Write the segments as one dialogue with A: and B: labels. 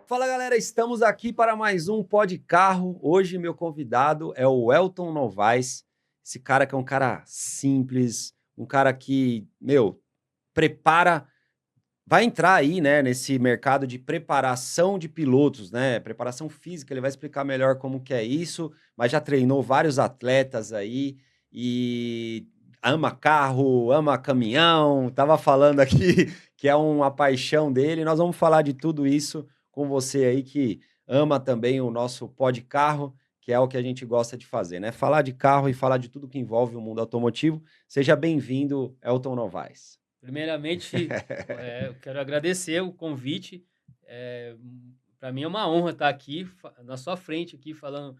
A: Fala galera, estamos aqui para mais um Pod Carro. Hoje meu convidado é o Elton Novaes. Esse cara que é um cara simples, um cara que, prepara, vai entrar aí, né, nesse mercado de preparação de pilotos, né, preparação física. Ele vai explicar melhor como que é isso, mas já treinou vários atletas aí e ama carro, ama caminhão. Tava falando aqui que é uma paixão dele. Nós vamos falar de tudo isso com você aí que ama também o nosso Pod Carro, que é o que a gente gosta de fazer, né? Falar de carro e falar de tudo que envolve o mundo automotivo. Seja bem-vindo, Elton Novaes.
B: Primeiramente, eu quero agradecer o convite. Para mim é uma honra estar aqui na sua frente, aqui falando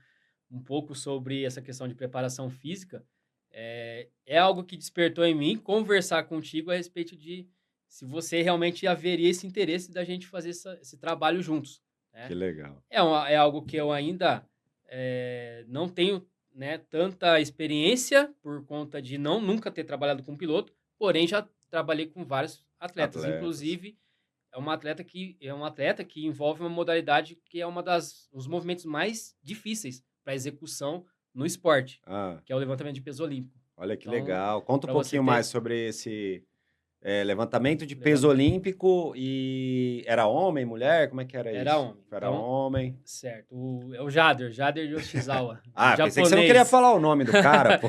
B: um pouco sobre essa questão de preparação física. É algo que despertou em mim conversar contigo a respeito de se você realmente haveria esse interesse da gente fazer esse trabalho juntos, né?
A: Que legal.
B: É algo que eu ainda não tenho, né, tanta experiência por conta de nunca ter trabalhado com piloto, porém já trabalhei com vários atletas. Inclusive é um atleta que envolve uma modalidade que é os movimentos mais difíceis para execução no esporte, que é o levantamento de peso olímpico.
A: Olha que
B: Então,
A: legal. Conta um
B: pra você
A: pouquinho
B: ter-
A: mais sobre esse levantamento de peso olímpico. E era homem, mulher? Como é que era
B: Era
A: isso?
B: homem.
A: Era
B: Então,
A: homem.
B: certo. É o Jader Yoshizawa.
A: Pensei que você não queria falar o nome do cara, pô.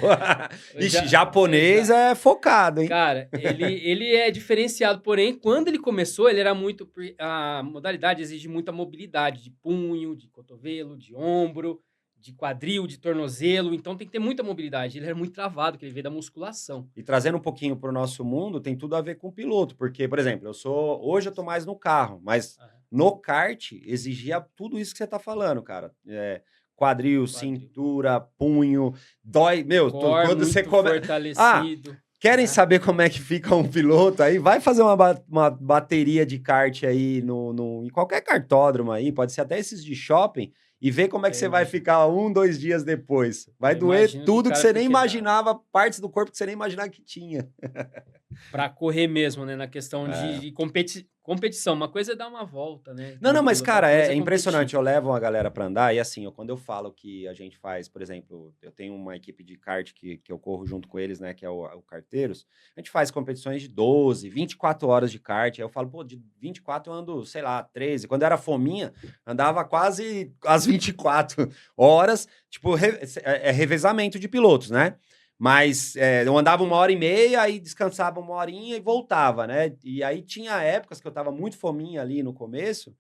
A: Ixi, japonês é focado, hein?
B: Cara, ele é diferenciado, porém, quando ele começou, ele era muito... A modalidade exige muita mobilidade de punho, de cotovelo, de ombro, de quadril, de tornozelo. Então, tem que ter muita mobilidade. Ele era muito travado, que ele veio da musculação.
A: E trazendo um pouquinho para o nosso mundo, tem tudo a ver com o piloto. Porque, por exemplo, hoje eu tô mais no carro, mas no kart exigia tudo isso que você tá falando, cara. Quadril, cintura, punho, dói. Quando você começa.
B: Fortalecido.
A: Querem saber como é que fica um piloto aí? Vai fazer uma bateria de kart aí em qualquer kartódromo aí, pode ser até esses de shopping, e ver como é que você vai ficar 2 dias depois. Vai doer tudo que você nem imaginava, partes do corpo que você nem imaginava que tinha.
B: Pra correr mesmo, né? Na questão de competição. Uma coisa é dar uma volta, né?
A: Não, mas, cara, é impressionante. Eu levo a galera pra andar e, assim, quando eu falo que a gente faz, por exemplo, eu tenho uma equipe de kart que eu corro junto com eles, né, que é o Carteiros. A gente faz competições de 12, 24 horas de kart. Aí eu falo, pô, de 24 eu ando, sei lá, 13. Quando eu era fominha, andava quase as 24 horas. Tipo, revezamento de pilotos, né? Mas eu andava 1h30, aí descansava 1 horinha e voltava, né? E aí tinha épocas que eu tava muito fominha ali no começo,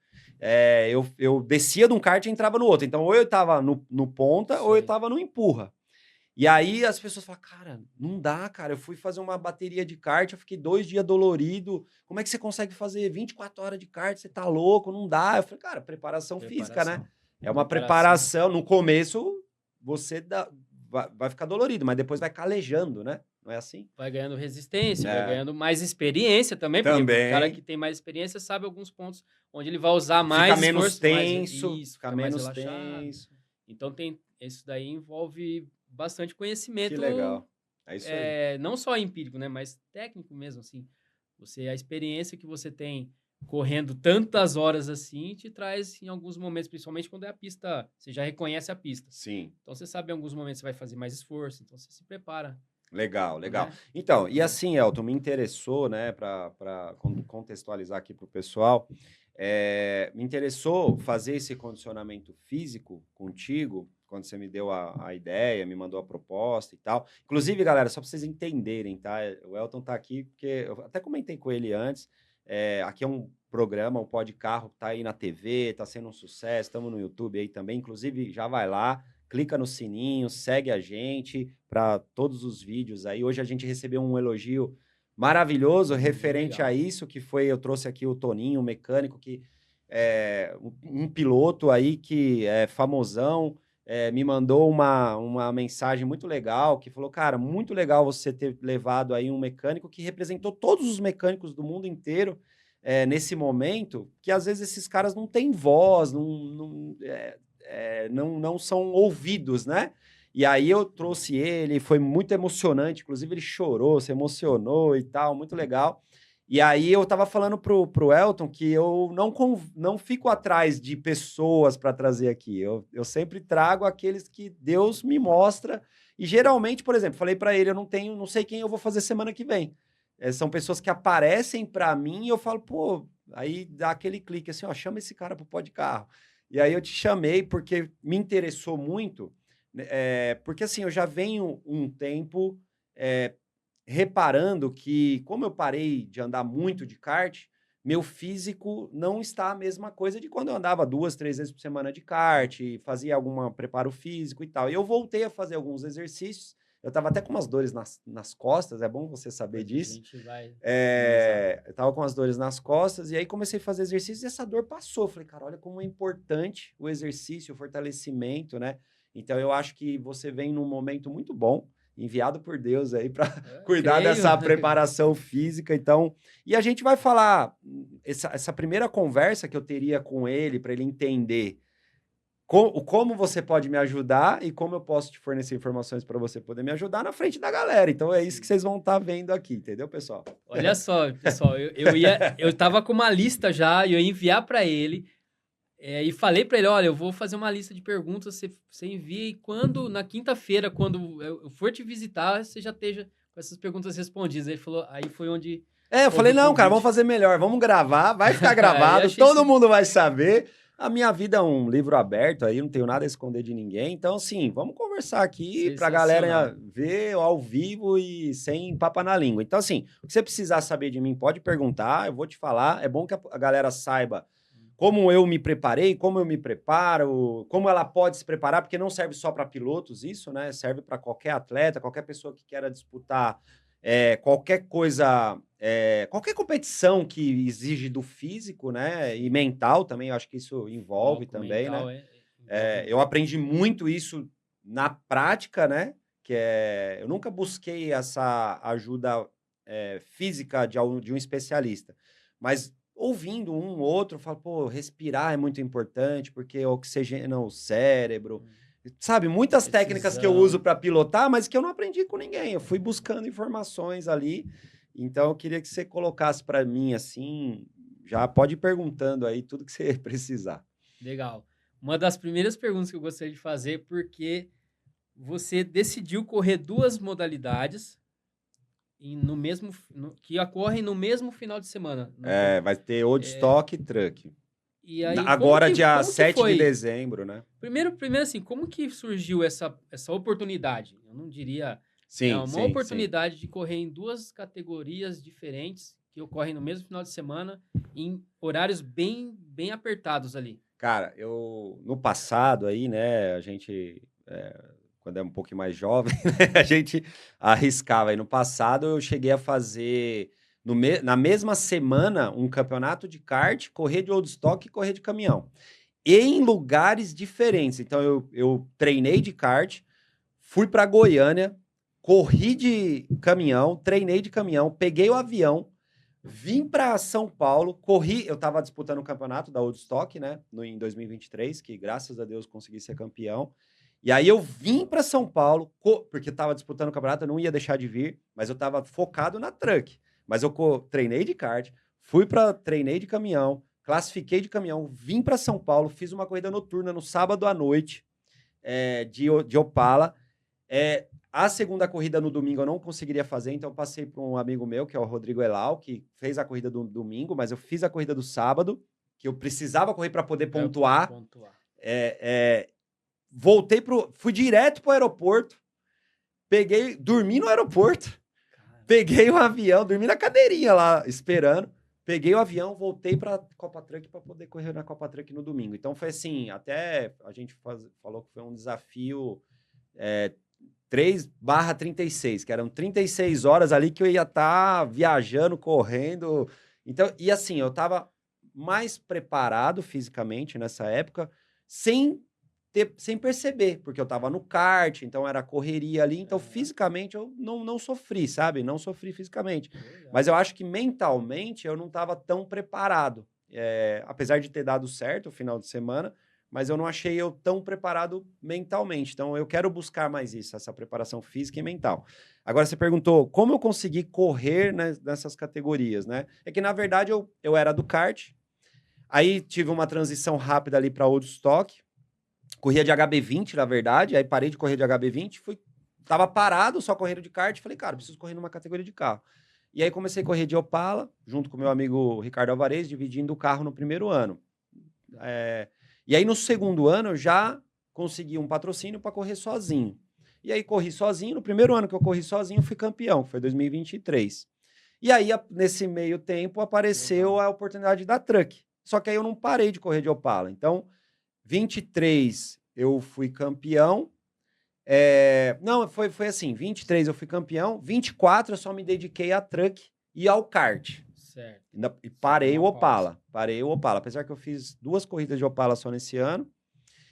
A: eu descia de um kart e entrava no outro. Então, ou eu tava no ponta, ou eu tava no empurra. E aí as pessoas falam, cara, não dá, cara. Eu fui fazer uma bateria de kart, eu fiquei 2 dias dolorido. Como é que você consegue fazer 24 horas de kart? Você tá louco? Não dá. Eu falei, cara, preparação física, né? É uma preparação. No começo, você vai ficar dolorido, mas depois vai calejando, né? Não é assim?
B: Vai ganhando resistência, vai ganhando mais experiência também, porque o cara que tem mais experiência sabe alguns pontos onde ele vai usar mais
A: fica menos
B: esforço,
A: tenso,
B: fica mais relaxado. Então, isso daí envolve bastante conhecimento.
A: Que legal. É isso aí.
B: Não só empírico, né? Mas técnico mesmo, assim. A experiência que você tem correndo tantas horas assim, te traz em alguns momentos, principalmente quando é a pista, você já reconhece a pista.
A: Sim.
B: Então, você sabe em alguns momentos você vai fazer mais esforço, então você se prepara.
A: Legal. Então, e assim, Elton, me interessou, né, para contextualizar aqui para o pessoal, me interessou fazer esse condicionamento físico contigo, quando você me deu a ideia, me mandou a proposta e tal. Inclusive, galera, só para vocês entenderem, tá? O Elton tá aqui porque eu até comentei com ele antes. Aqui é um programa, um Pod Carro, tá aí na TV, tá sendo um sucesso, estamos no YouTube aí também. Inclusive, já vai lá, clica no sininho, segue a gente para todos os vídeos aí. Hoje a gente recebeu um elogio maravilhoso referente a isso, que foi, eu trouxe aqui o Toninho, um mecânico que um piloto aí que é famosão, me mandou uma mensagem muito legal, que falou, cara, muito legal você ter levado aí um mecânico que representou todos os mecânicos do mundo inteiro nesse momento, que às vezes esses caras não têm voz, não são ouvidos, né? E aí eu trouxe ele, foi muito emocionante, inclusive ele chorou, se emocionou e tal, muito legal. E aí eu tava falando pro Elton que eu não fico atrás de pessoas para trazer aqui. Eu sempre trago aqueles que Deus me mostra. E geralmente, por exemplo, falei para ele, eu não sei quem eu vou fazer semana que vem. São pessoas que aparecem para mim e eu falo, pô, aí dá aquele clique assim, ó, chama esse cara pro Pó de Carro. E aí eu te chamei porque me interessou muito, porque assim, eu já venho um tempo reparando que, como eu parei de andar muito de kart, meu físico não está a mesma coisa de quando eu andava 2, 3 vezes por semana de kart, fazia algum preparo físico e tal. E eu voltei a fazer alguns exercícios. Eu estava até com umas dores nas costas, é bom você saber disso.
B: A gente vai
A: eu estava com as dores nas costas, e aí comecei a fazer exercício e essa dor passou. Falei, cara, olha como é importante o exercício, o fortalecimento, né? Então eu acho que você vem num momento muito bom, enviado por Deus aí para cuidar dessa preparação física. Então, e a gente vai falar essa primeira conversa que eu teria com ele para ele entender como você pode me ajudar e como eu posso te fornecer informações para você poder me ajudar na frente da galera. Então é isso que vocês vão estar vendo aqui, entendeu, pessoal?
B: Olha só, pessoal, eu tava com uma lista já, eu ia enviar para ele. E falei para ele, olha, eu vou fazer uma lista de perguntas, você envia e na quinta-feira, quando eu for te visitar, você já esteja com essas perguntas respondidas. Ele falou, aí foi onde...
A: eu falei, não, cara, vamos fazer melhor, vamos gravar, vai ficar gravado, todo mundo vai saber. A minha vida é um livro aberto aí, não tenho nada a esconder de ninguém. Então, assim, vamos conversar aqui pra galera ver ao vivo e sem papa na língua. Então, assim, o que você precisar saber de mim, pode perguntar, eu vou te falar. É bom que a galera saiba como eu me preparei, como eu me preparo, como ela pode se preparar, porque não serve só para pilotos isso, né? Serve para qualquer atleta, qualquer pessoa que queira disputar qualquer coisa, qualquer competição que exige do físico, né? E mental também, eu acho que isso envolve também, né? Eu aprendi muito isso na prática, né? Eu nunca busquei essa ajuda física de um especialista, mas ouvindo um ou outro, eu falo, pô, respirar é muito importante, porque oxigena o cérebro. Sabe, muitas técnicas que eu uso para pilotar, mas que eu não aprendi com ninguém. Eu fui buscando informações ali. Então, eu queria que você colocasse para mim, assim, já pode ir perguntando aí tudo que você precisar.
B: Legal. Uma das primeiras perguntas que eu gostaria de fazer, porque você decidiu correr 2 modalidades que ocorrem no mesmo final de semana.
A: Vai ter Old Stock e Truck.
B: E aí,
A: agora, dia 7 de dezembro, né?
B: Primeiro, assim, como que surgiu essa oportunidade? Eu não diria...
A: Sim,
B: uma oportunidade de correr em 2 categorias diferentes que ocorrem no mesmo final de semana em horários bem, bem apertados ali.
A: Cara, no passado aí, né, a gente... quando é um pouquinho mais jovem, né, a gente arriscava. Aí no passado eu cheguei a fazer, na mesma semana, um campeonato de kart, correr de old stock e correr de caminhão. Em lugares diferentes. Então eu treinei de kart, fui para Goiânia, corri de caminhão, treinei de caminhão, peguei o avião, vim para São Paulo, corri. Eu estava disputando o campeonato da old stock, né, em 2023, que graças a Deus consegui ser campeão. E aí eu vim para São Paulo, porque eu estava disputando o campeonato, eu não ia deixar de vir, mas eu estava focado na truck. Mas eu treinei de kart, treinei de caminhão, classifiquei de caminhão, vim para São Paulo, fiz uma corrida noturna no sábado à noite de Opala. A segunda corrida no domingo eu não conseguiria fazer, então eu passei para um amigo meu, que é o Rodrigo Elal, que fez a corrida do domingo, mas eu fiz a corrida do sábado, que eu precisava correr para poder pontuar. Fui direto pro aeroporto, dormi no aeroporto, peguei o avião, dormi na cadeirinha lá, esperando, peguei o avião, voltei pra Copa Truck para poder correr na Copa Truck no domingo. Então foi assim, até a gente falou que foi um desafio 3/36, que eram 36 horas ali que eu ia estar viajando, correndo. Então, e assim, eu estava mais preparado fisicamente nessa época, sem sem perceber, porque eu tava no kart, então era correria ali, então fisicamente eu não sofri, sabe? Não sofri fisicamente. Mas eu acho que mentalmente eu não tava tão preparado. Apesar de ter dado certo o final de semana, mas eu não achei eu tão preparado mentalmente. Então eu quero buscar mais isso, essa preparação física e mental. Agora você perguntou como eu consegui correr nessas categorias, né? É que na verdade eu era do kart, aí tive uma transição rápida ali para old stock, corria de HB20, na verdade, aí parei de correr de HB20, tava parado, só correndo de kart, falei, cara, preciso correr numa categoria de carro. E aí comecei a correr de Opala, junto com meu amigo Ricardo Alvarez, dividindo o carro no primeiro ano. E aí no segundo ano eu já consegui um patrocínio para correr sozinho. E aí corri sozinho, no primeiro ano que eu corri sozinho, fui campeão, que foi 2023. E aí, nesse meio tempo, apareceu a oportunidade da Truck. Só que aí eu não parei de correr de Opala. Então, 23 eu fui campeão. Não, foi assim, 23 eu fui campeão, 24 eu só me dediquei à Truck e ao kart.
B: Certo.
A: E parei o Opala. Apesar que eu fiz 2 corridas de Opala só nesse ano.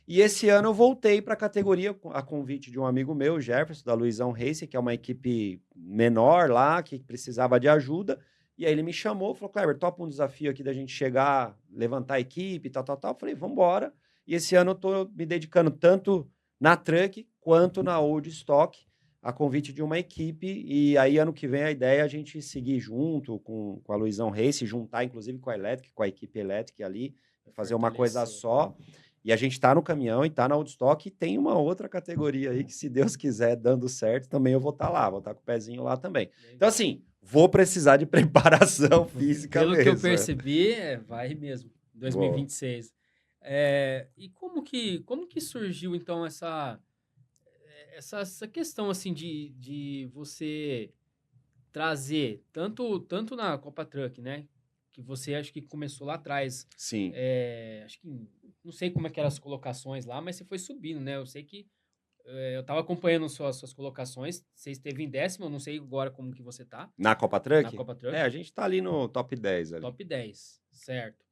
A: E esse ano eu voltei para a categoria a convite de um amigo meu, Jefferson, da Luizão Race, que é uma equipe menor lá, que precisava de ajuda. E aí ele me chamou, falou, Kleber, topa um desafio aqui da gente chegar, levantar a equipe, tal. Eu falei, vamos embora. E esse ano eu tô me dedicando tanto na Truck quanto na Old Stock, a convite de uma equipe. E aí, ano que vem, a ideia é a gente seguir junto com a Luizão Race, juntar, inclusive, com a Electric, com a equipe Electric ali, fazer uma coisa só. E a gente está no caminhão e está na Old Stock e tem uma outra categoria aí que, se Deus quiser, dando certo, também eu vou estar lá, vou estar com o pezinho lá também. Então, assim, vou precisar de preparação física
B: mesmo. Pelo que eu percebi, vai mesmo, 2026. E como que surgiu, então, essa questão, assim, de você trazer, tanto na Copa Truck, né, que você acho que começou lá atrás.
A: Sim.
B: Acho que, não sei como é que eram as colocações lá, mas você foi subindo, né? Eu sei que eu tava acompanhando suas colocações, você esteve em 10º, eu não sei agora como que você tá.
A: Na Copa Truck?
B: Na Copa Truck.
A: A gente tá ali no top 10 ali.
B: Top 10, certo.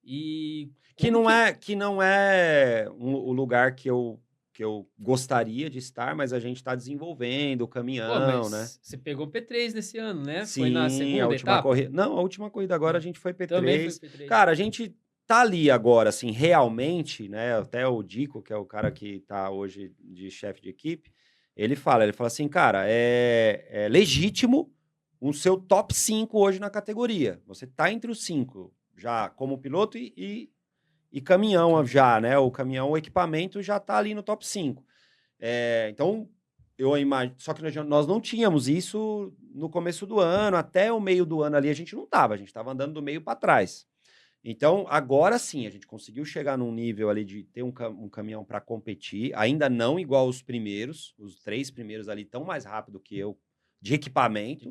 B: E...
A: Que não é o lugar que eu gostaria de estar, mas a gente está desenvolvendo o caminhão, né?
B: Você pegou P3 nesse ano, né?
A: Sim,
B: foi na segunda
A: a última
B: etapa?
A: Corrida. Não, a última corrida agora a gente foi P3.
B: Também foi P3.
A: Cara, a gente tá ali agora, assim, realmente, né? Até o Dico, que é o cara que tá hoje de chefe de equipe, ele fala assim, cara, é legítimo o seu top 5 hoje na categoria. Você tá entre os 5, já como piloto e caminhão já, né? O caminhão, o equipamento já tá ali no top 5. Então, eu imagino... Só que nós não tínhamos isso no começo do ano, até o meio do ano ali a gente não tava, a gente tava andando do meio para trás. Então, agora sim, a gente conseguiu chegar num nível ali de ter um caminhão para competir, ainda não igual os primeiros, os 3 primeiros ali tão mais rápido que eu, de equipamento.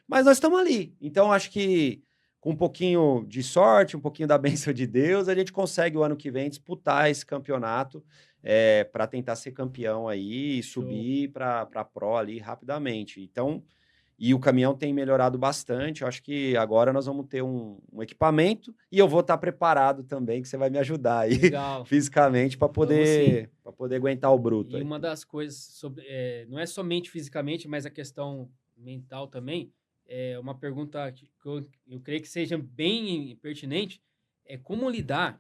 A: Mas nós estamos ali. Então, acho que com um pouquinho de sorte, um pouquinho da bênção de Deus, a gente consegue o ano que vem disputar esse campeonato para tentar ser campeão aí e subir para Pro ali rapidamente. Então, e o caminhão tem melhorado bastante. Eu acho que agora nós vamos ter um equipamento e eu vou estar preparado também, que você vai me ajudar aí fisicamente para poder aguentar o bruto.
B: E uma das coisas não é somente fisicamente, mas a questão mental também. Uma pergunta que eu creio que seja bem pertinente, é como lidar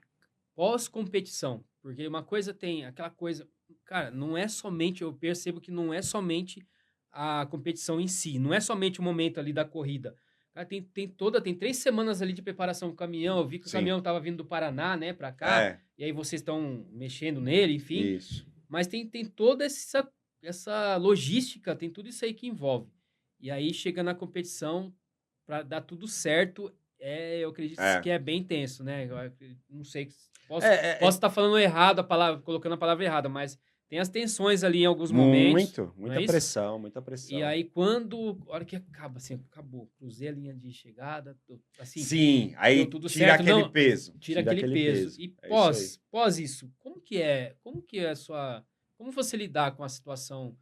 B: pós-competição. Porque uma coisa tem aquela coisa... Cara, não é somente... Eu percebo que não é somente a competição em si. Não é somente o momento ali da corrida. Cara, tem 3 semanas ali de preparação com o caminhão. Eu vi que o caminhão estava vindo do Paraná, né, para cá. E aí vocês estão mexendo nele, enfim.
A: Isso.
B: Mas tem toda essa logística, tem tudo isso aí que envolve. E aí, chega na competição, para dar tudo certo, eu acredito que é bem tenso, né? Eu não sei, posso estar falando errado, colocando a palavra errada, mas tem as tensões ali em alguns momentos.
A: Muita pressão.
B: E aí, a hora que acaba, assim, acabou, cruzei a linha de chegada, assim...
A: Sim, aí
B: tudo
A: tira
B: certo,
A: aquele peso.
B: Tira aquele peso. E pós isso, como que é a sua... Como você lidar com a situação...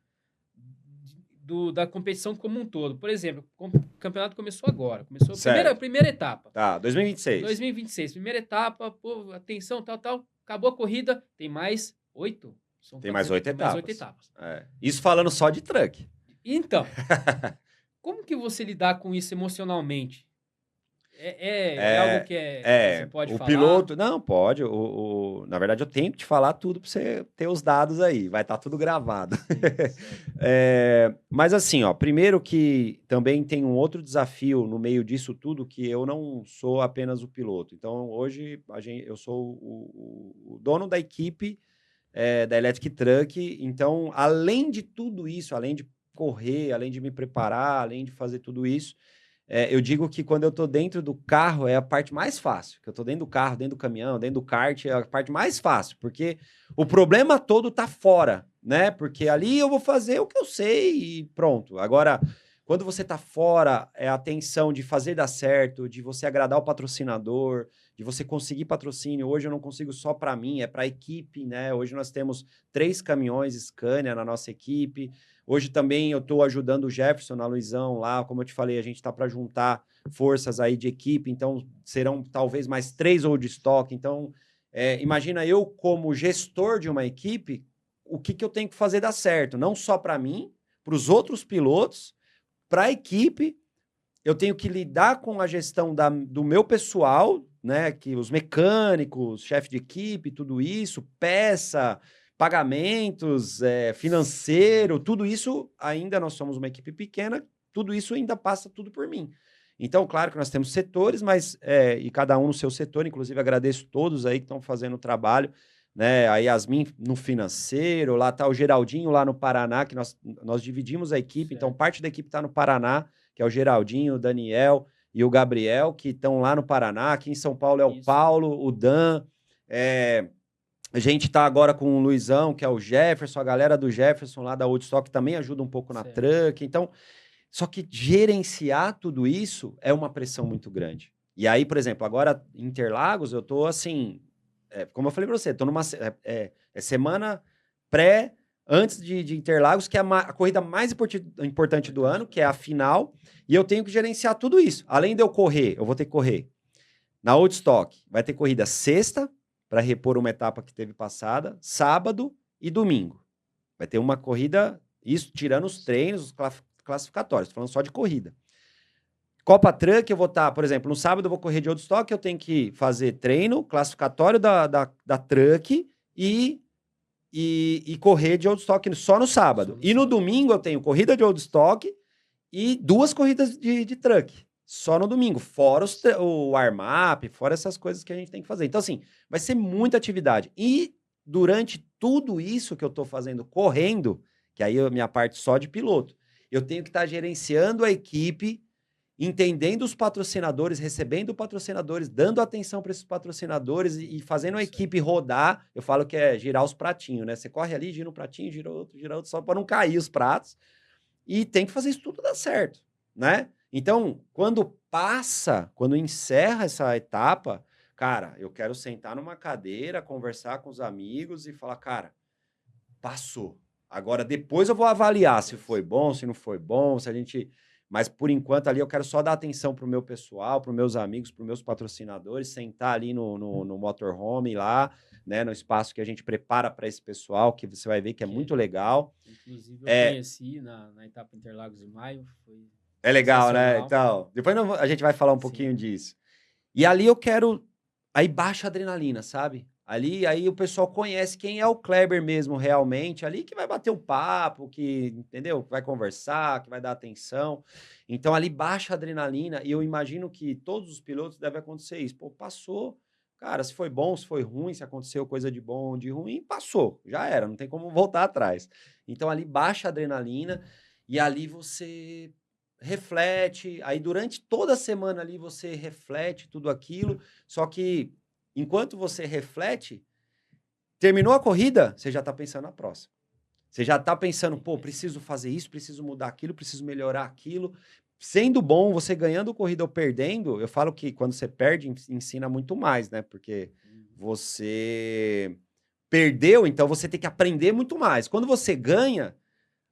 B: da competição como um todo. Por exemplo, o campeonato começou agora. Começou a primeira etapa.
A: Tá, 2026.
B: 2026, primeira etapa, atenção, tal. Acabou a corrida, tem mais 8?
A: Tem mais 8 etapas.
B: Mais 8 etapas.
A: Isso falando só de truck.
B: Então, como que você lidar com isso emocionalmente? Algo que você pode falar?
A: O piloto... Não, pode. Na verdade, eu tenho que te falar tudo para você ter os dados aí. Vai estar tudo gravado. Mas assim, ó, primeiro que também tem um outro desafio no meio disso tudo, que eu não sou apenas o piloto. Então, hoje, eu sou o dono da equipe da Electric Truck. Então, além de tudo isso, além de correr, além de me preparar, além de fazer tudo isso, eu digo que quando eu tô dentro do carro é a parte mais fácil. Que eu tô dentro do carro, dentro do caminhão, dentro do kart, é a parte mais fácil. Porque o problema todo tá fora, né? Porque ali eu vou fazer o que eu sei e pronto. Agora, quando você tá fora, é a tensão de fazer dar certo, de você agradar o patrocinador, de você conseguir patrocínio. Hoje eu não consigo só para mim, é para a equipe, né? Hoje nós temos 3 caminhões Scania na nossa equipe. Hoje também eu estou ajudando o Jefferson na Luizão lá, como eu te falei, a gente está para juntar forças aí de equipe, então serão talvez mais 3 old stock. Então, imagina eu como gestor de uma equipe, o que eu tenho que fazer dar certo, não só para mim, para os outros pilotos, para a equipe. Eu tenho que lidar com a gestão do meu pessoal, né? Que os mecânicos, chefe de equipe, tudo isso, peça, pagamentos, financeiro, tudo isso ainda nós somos uma equipe pequena, tudo isso ainda passa tudo por mim. Então, claro que nós temos setores, mas e cada um no seu setor, inclusive agradeço todos aí que estão fazendo o trabalho, né? A Yasmin no financeiro, lá está o Geraldinho lá no Paraná, que nós dividimos a equipe, certo. Então parte da equipe está no Paraná, que é o Geraldinho, o Daniel e o Gabriel, que estão lá no Paraná. Aqui em São Paulo é o Paulo, o Dan. A gente está agora com o Luizão, que é o Jefferson, a galera do Jefferson lá da Woodstock também ajuda um pouco na truck. Então, só que gerenciar tudo isso é uma pressão muito grande. E aí, por exemplo, agora em Interlagos, eu tô assim, como eu falei para você, tô numa semana antes de Interlagos, que é a corrida mais importante do ano, que é a final, e eu tenho que gerenciar tudo isso. Além de eu correr, eu vou ter que correr na Woodstock, vai ter corrida sexta, para repor uma etapa que teve passada, sábado e domingo. Vai ter uma corrida, isso tirando os treinos, os classificatórios, falando só de corrida. Copa Truck, eu vou estar, por exemplo, no sábado eu vou correr de Woodstock, eu tenho que fazer treino, classificatório da Truck e correr de Woodstock só no sábado. E no domingo eu tenho corrida de Woodstock e 2 corridas de Truck. Só no domingo, fora o warm-up, fora essas coisas que a gente tem que fazer. Então, assim, vai ser muita atividade. E durante tudo isso que eu tô fazendo correndo, que aí é a minha parte só de piloto, eu tenho que estar gerenciando a equipe, entendendo os patrocinadores, recebendo patrocinadores, dando atenção para esses patrocinadores e fazendo a equipe rodar. Eu falo que é girar os pratinhos, né? Você corre ali, gira um pratinho, gira outro, só para não cair os pratos. E tem que fazer isso tudo dar certo, né? Então, quando encerra essa etapa, cara, eu quero sentar numa cadeira, conversar com os amigos e falar, cara, passou. Agora, depois eu vou avaliar se foi bom, se não foi bom, se a gente... Mas, por enquanto, ali eu quero só dar atenção pro meu pessoal, pros meus amigos, pros meus patrocinadores, sentar ali no motorhome lá, né, no espaço que a gente prepara para esse pessoal, que você vai ver que é muito legal.
B: Inclusive, eu conheci na etapa Interlagos de Maio, foi...
A: É legal, né? Então, depois a gente vai falar um pouquinho disso. E ali eu quero... Aí baixa a adrenalina, sabe? Aí o pessoal conhece quem é o Kleber mesmo, realmente. Ali que vai bater o papo, que, entendeu? Que vai conversar, que vai dar atenção. Então, ali baixa a adrenalina. E eu imagino que todos os pilotos devem acontecer isso. Pô, passou. Cara, se foi bom, se foi ruim, se aconteceu coisa de bom ou de ruim, passou. Já era, não tem como voltar atrás. Então, ali baixa a adrenalina e ali você... reflete, aí durante toda a semana ali você reflete tudo aquilo, só que enquanto você reflete, terminou a corrida, você já tá pensando na próxima. Você já tá pensando, pô, preciso fazer isso, preciso mudar aquilo, preciso melhorar aquilo. Sendo bom, você ganhando corrida ou perdendo, eu falo que quando você perde, ensina muito mais, né? Porque você perdeu, então você tem que aprender muito mais. Quando você ganha,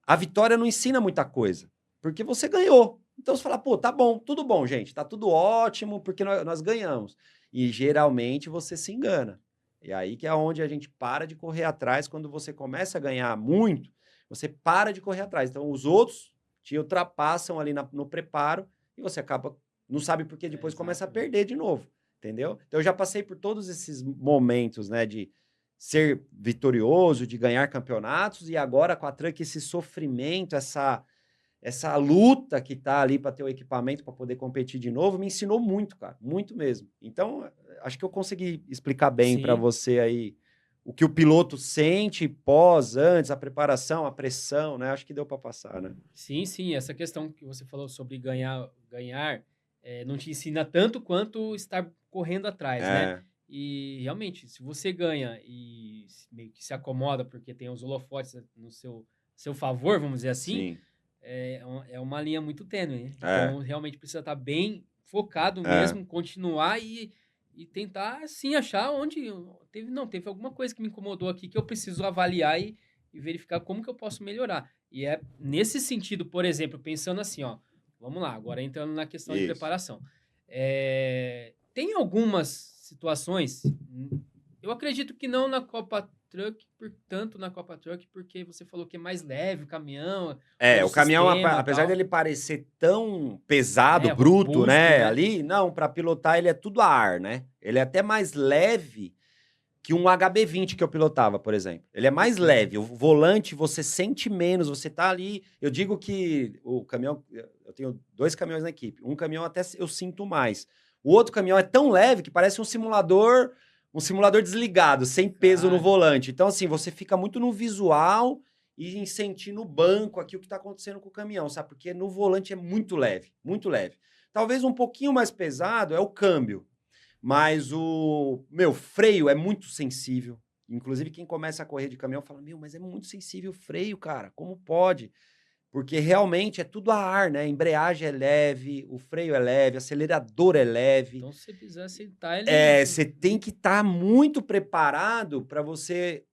A: a vitória não ensina muita coisa. Porque você ganhou. Então você fala, pô, tá bom, tudo bom, gente. Tá tudo ótimo, porque nós ganhamos. E geralmente você se engana. E aí que é onde a gente para de correr atrás. Quando você começa a ganhar muito, você para de correr atrás. Então, os outros te ultrapassam ali no preparo e você acaba, não sabe por que depois começa a perder de novo, entendeu? Então, eu já passei por todos esses momentos, né, de ser vitorioso, de ganhar campeonatos, e agora com a Truck esse sofrimento, essa luta que tá ali para ter o equipamento para poder competir de novo, me ensinou muito, cara, muito mesmo. Então, acho que eu consegui explicar bem para você aí o que o piloto sente pós, antes, a preparação, a pressão, né? Acho que deu para passar, né?
B: Sim, sim. Essa questão que você falou sobre ganhar, não te ensina tanto quanto estar correndo atrás, né? E realmente, se você ganha e meio que se acomoda porque tem os holofotes no seu favor, vamos dizer assim,
A: Sim.
B: é uma linha muito tênue, né? Então, realmente precisa estar bem focado mesmo, continuar e tentar, sim, achar onde... Teve alguma coisa que me incomodou aqui que eu preciso avaliar e verificar como que eu posso melhorar. E é nesse sentido, por exemplo, pensando assim, ó, vamos lá, agora entrando na questão de preparação. Tem algumas situações, eu acredito que não na Copa Truck, tanto na Copa Truck, porque você falou que é mais leve o caminhão.
A: O caminhão, apesar dele parecer tão pesado, bruto, robusto, né? Ali, não, para pilotar ele é tudo a ar, né? Ele é até mais leve que um HB20 que eu pilotava, por exemplo. Ele é mais leve, o volante você sente menos, você tá ali... Eu digo que o caminhão... Eu tenho 2 caminhões na equipe. Um caminhão até eu sinto mais. O outro caminhão é tão leve que parece um simulador desligado, sem peso no volante. Então, assim, você fica muito no visual e em sentir no banco aqui o que tá acontecendo com o caminhão, sabe? Porque no volante é muito leve, muito leve. Talvez um pouquinho mais pesado é o câmbio. Mas o freio é muito sensível. Inclusive, quem começa a correr de caminhão fala, mas é muito sensível o freio, cara. Como pode? Porque realmente é tudo a ar, né? A embreagem é leve, o freio é leve, o acelerador é leve.
B: Então, se precisar sentar, ele...
A: Você tem que estar muito preparado para você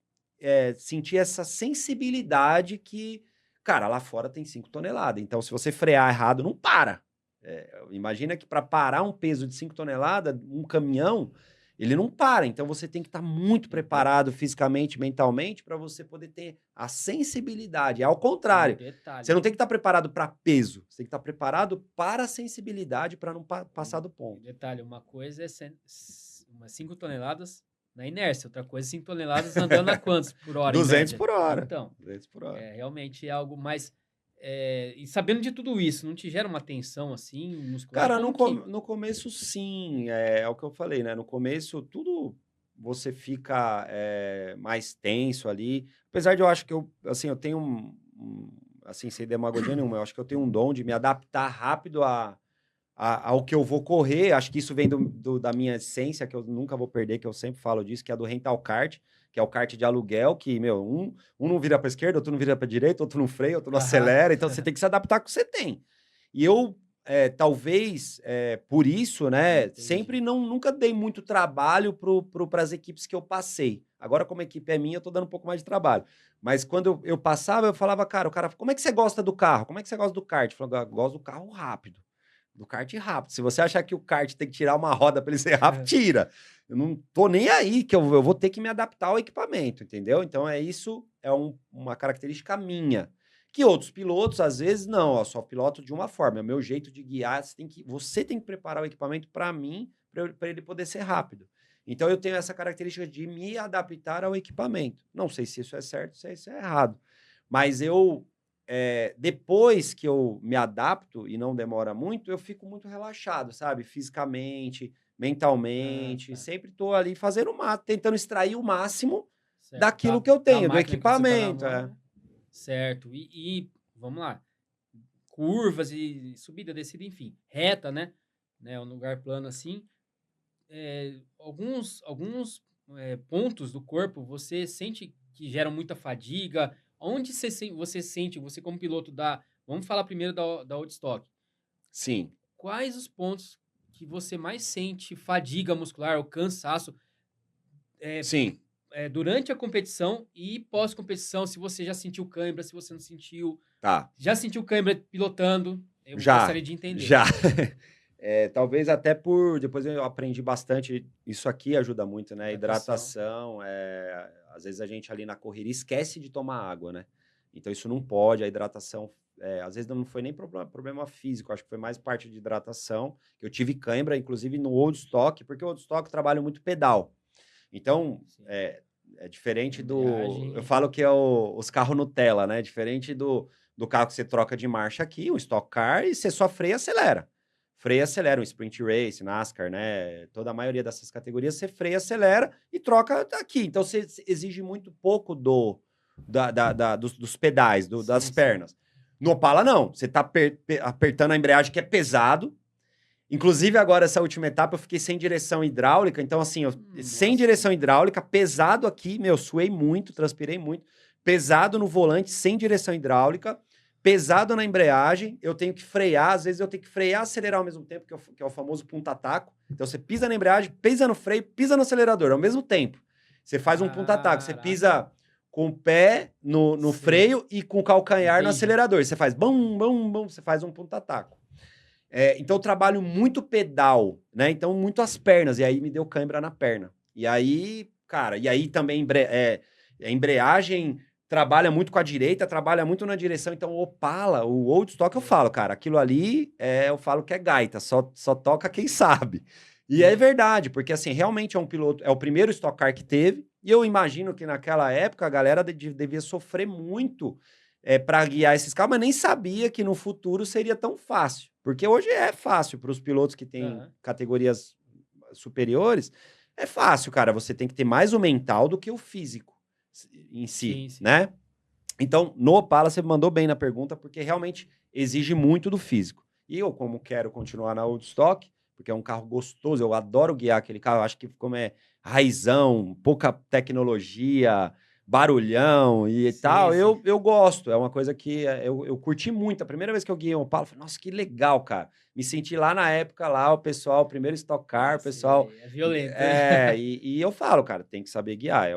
A: sentir essa sensibilidade que, cara, lá fora tem 5 toneladas. Então, se você frear errado, não para. Imagina que para parar um peso de 5 toneladas, um caminhão, ele não para. Então, você tem que estar muito preparado fisicamente, mentalmente, para você poder ter a sensibilidade. É ao contrário. Você não tem que estar preparado para peso. Você tem que estar preparado para a sensibilidade, para não passar do ponto.
B: Detalhe, uma coisa é umas 5 toneladas na inércia, outra coisa é 5 toneladas andando a quantos por hora?
A: 200 por hora.
B: Então,
A: 200 por hora.
B: Realmente é algo mais... e sabendo de tudo isso, não te gera uma tensão assim, muscular?
A: Cara, no começo sim, é o que eu falei, né? No começo tudo você fica mais tenso ali, apesar de eu acho que eu tenho assim, sem demagogia nenhuma, eu acho que eu tenho um dom de me adaptar rápido ao que eu vou correr. Acho que isso vem da minha essência, que eu nunca vou perder, que eu sempre falo disso, que é do rental kart, que é o kart de aluguel, que, um não vira para esquerda, outro não vira para direita, outro não freia, outro não acelera, então você tem que se adaptar com o que você tem. E eu, talvez, por isso, né,
B: Entendi.
A: sempre nunca dei muito trabalho para as equipes que eu passei. Agora, como a equipe é minha, eu tô dando um pouco mais de trabalho. Mas quando eu passava, eu falava, cara, o cara, como é que você gosta do carro? Como é que você gosta do kart? Eu falava, gosto do carro rápido. Do kart rápido. Se você achar que o kart tem que tirar uma roda para ele ser rápido, tira. Eu não tô nem aí, que eu vou ter que me adaptar ao equipamento, entendeu? Então, isso é uma característica minha. Que outros pilotos, às vezes, não. Eu só piloto de uma forma. É o meu jeito de guiar. Você tem que preparar o equipamento para mim, para ele poder ser rápido. Então, eu tenho essa característica de me adaptar ao equipamento. Não sei se isso é certo, se isso é errado. Mas depois que eu me adapto e não demora muito, eu fico muito relaxado, sabe? Fisicamente, mentalmente. Sempre tô ali fazendo tentando extrair o máximo daquilo que eu tenho, do equipamento.
B: Certo. E vamos lá. Curvas e subida, descida, enfim. Reta, né? Um lugar plano assim. Alguns pontos do corpo você sente que geram muita fadiga. Onde você sente, você como piloto vamos falar primeiro da Oldstock.
A: Sim.
B: Quais os pontos que você mais sente fadiga muscular ou cansaço?
A: Sim.
B: Durante a competição e pós-competição, se você já sentiu cãibra, se você não sentiu.
A: Tá.
B: Já sentiu cãibra pilotando? Eu gostaria de entender.
A: Já. Talvez até por... Depois eu aprendi bastante, isso aqui ajuda muito, né?
B: Hidratação.
A: Hidratação, às vezes a gente ali na correria esquece de tomar água, né? Então isso não pode, a hidratação... às vezes não foi nem problema físico, acho que foi mais parte de hidratação, que eu tive cãibra, inclusive no old stock, porque o old stock trabalha muito pedal. Então,
B: Sim.
A: é diferente do... Eu
B: Embreagem.
A: falo que é os carros Nutella, né? Diferente do carro que você troca de marcha aqui, o Stock Car, e você só freia e acelera. Freia e acelera, um Sprint Race, NASCAR, né? Toda a maioria dessas categorias, você freia, acelera e troca aqui. Então, você exige muito pouco dos pedais, das
B: Sim, sim.
A: pernas. No Opala, não. Você tá apertando a embreagem, que é pesado. Inclusive, agora, essa última etapa, eu fiquei sem direção hidráulica. Então, assim, sem
B: Nossa.
A: direção hidráulica, pesado aqui, suei muito, transpirei muito. Pesado no volante, sem direção hidráulica. Pesado na embreagem. Eu tenho que frear. Às vezes, eu tenho que frear e acelerar ao mesmo tempo, que é o famoso punta-taco. Então, você pisa na embreagem, pisa no freio, pisa no acelerador, ao mesmo tempo. Você faz um punta-taco. Você
B: Caraca.
A: pisa com o pé no
B: Sei.
A: freio e com o calcanhar no
B: Entendi.
A: acelerador. Você faz bum, bum, bum. Você faz um punta-taco. Então eu trabalho muito pedal, né? Então muito as pernas, e aí me deu cãibra na perna. E aí, cara, também a embreagem trabalha muito com a direita, trabalha muito na direção. Então o Opala, o Old Stock, eu falo, cara, aquilo ali eu falo que é gaita, só toca quem sabe. E é
B: Sim.
A: verdade, porque assim, realmente é um piloto, é o primeiro Stock Car que teve, e eu imagino que naquela época a galera devia sofrer muito para guiar esses carros, mas nem sabia que no futuro seria tão fácil. Porque hoje é fácil para os pilotos que têm
B: Aham.
A: categorias superiores. É fácil, cara. Você tem que ter mais o mental do que o físico em si,
B: Sim, sim.
A: né? Então, no Opala, você mandou bem na pergunta, porque realmente exige muito do físico. E eu, como quero continuar na Old Stock, porque é um carro gostoso, eu adoro guiar aquele carro, eu acho que como é raizão, pouca tecnologia, barulhão e
B: Sim,
A: tal,
B: sim.
A: eu gosto. É uma coisa que eu curti muito. A primeira vez que eu guiei um Opala, eu falei, nossa, que legal, cara. Me senti lá na época, lá, o pessoal, o primeiro Stock Car, o pessoal...
B: Sei. É violento.
A: e eu falo, cara, tem que saber guiar.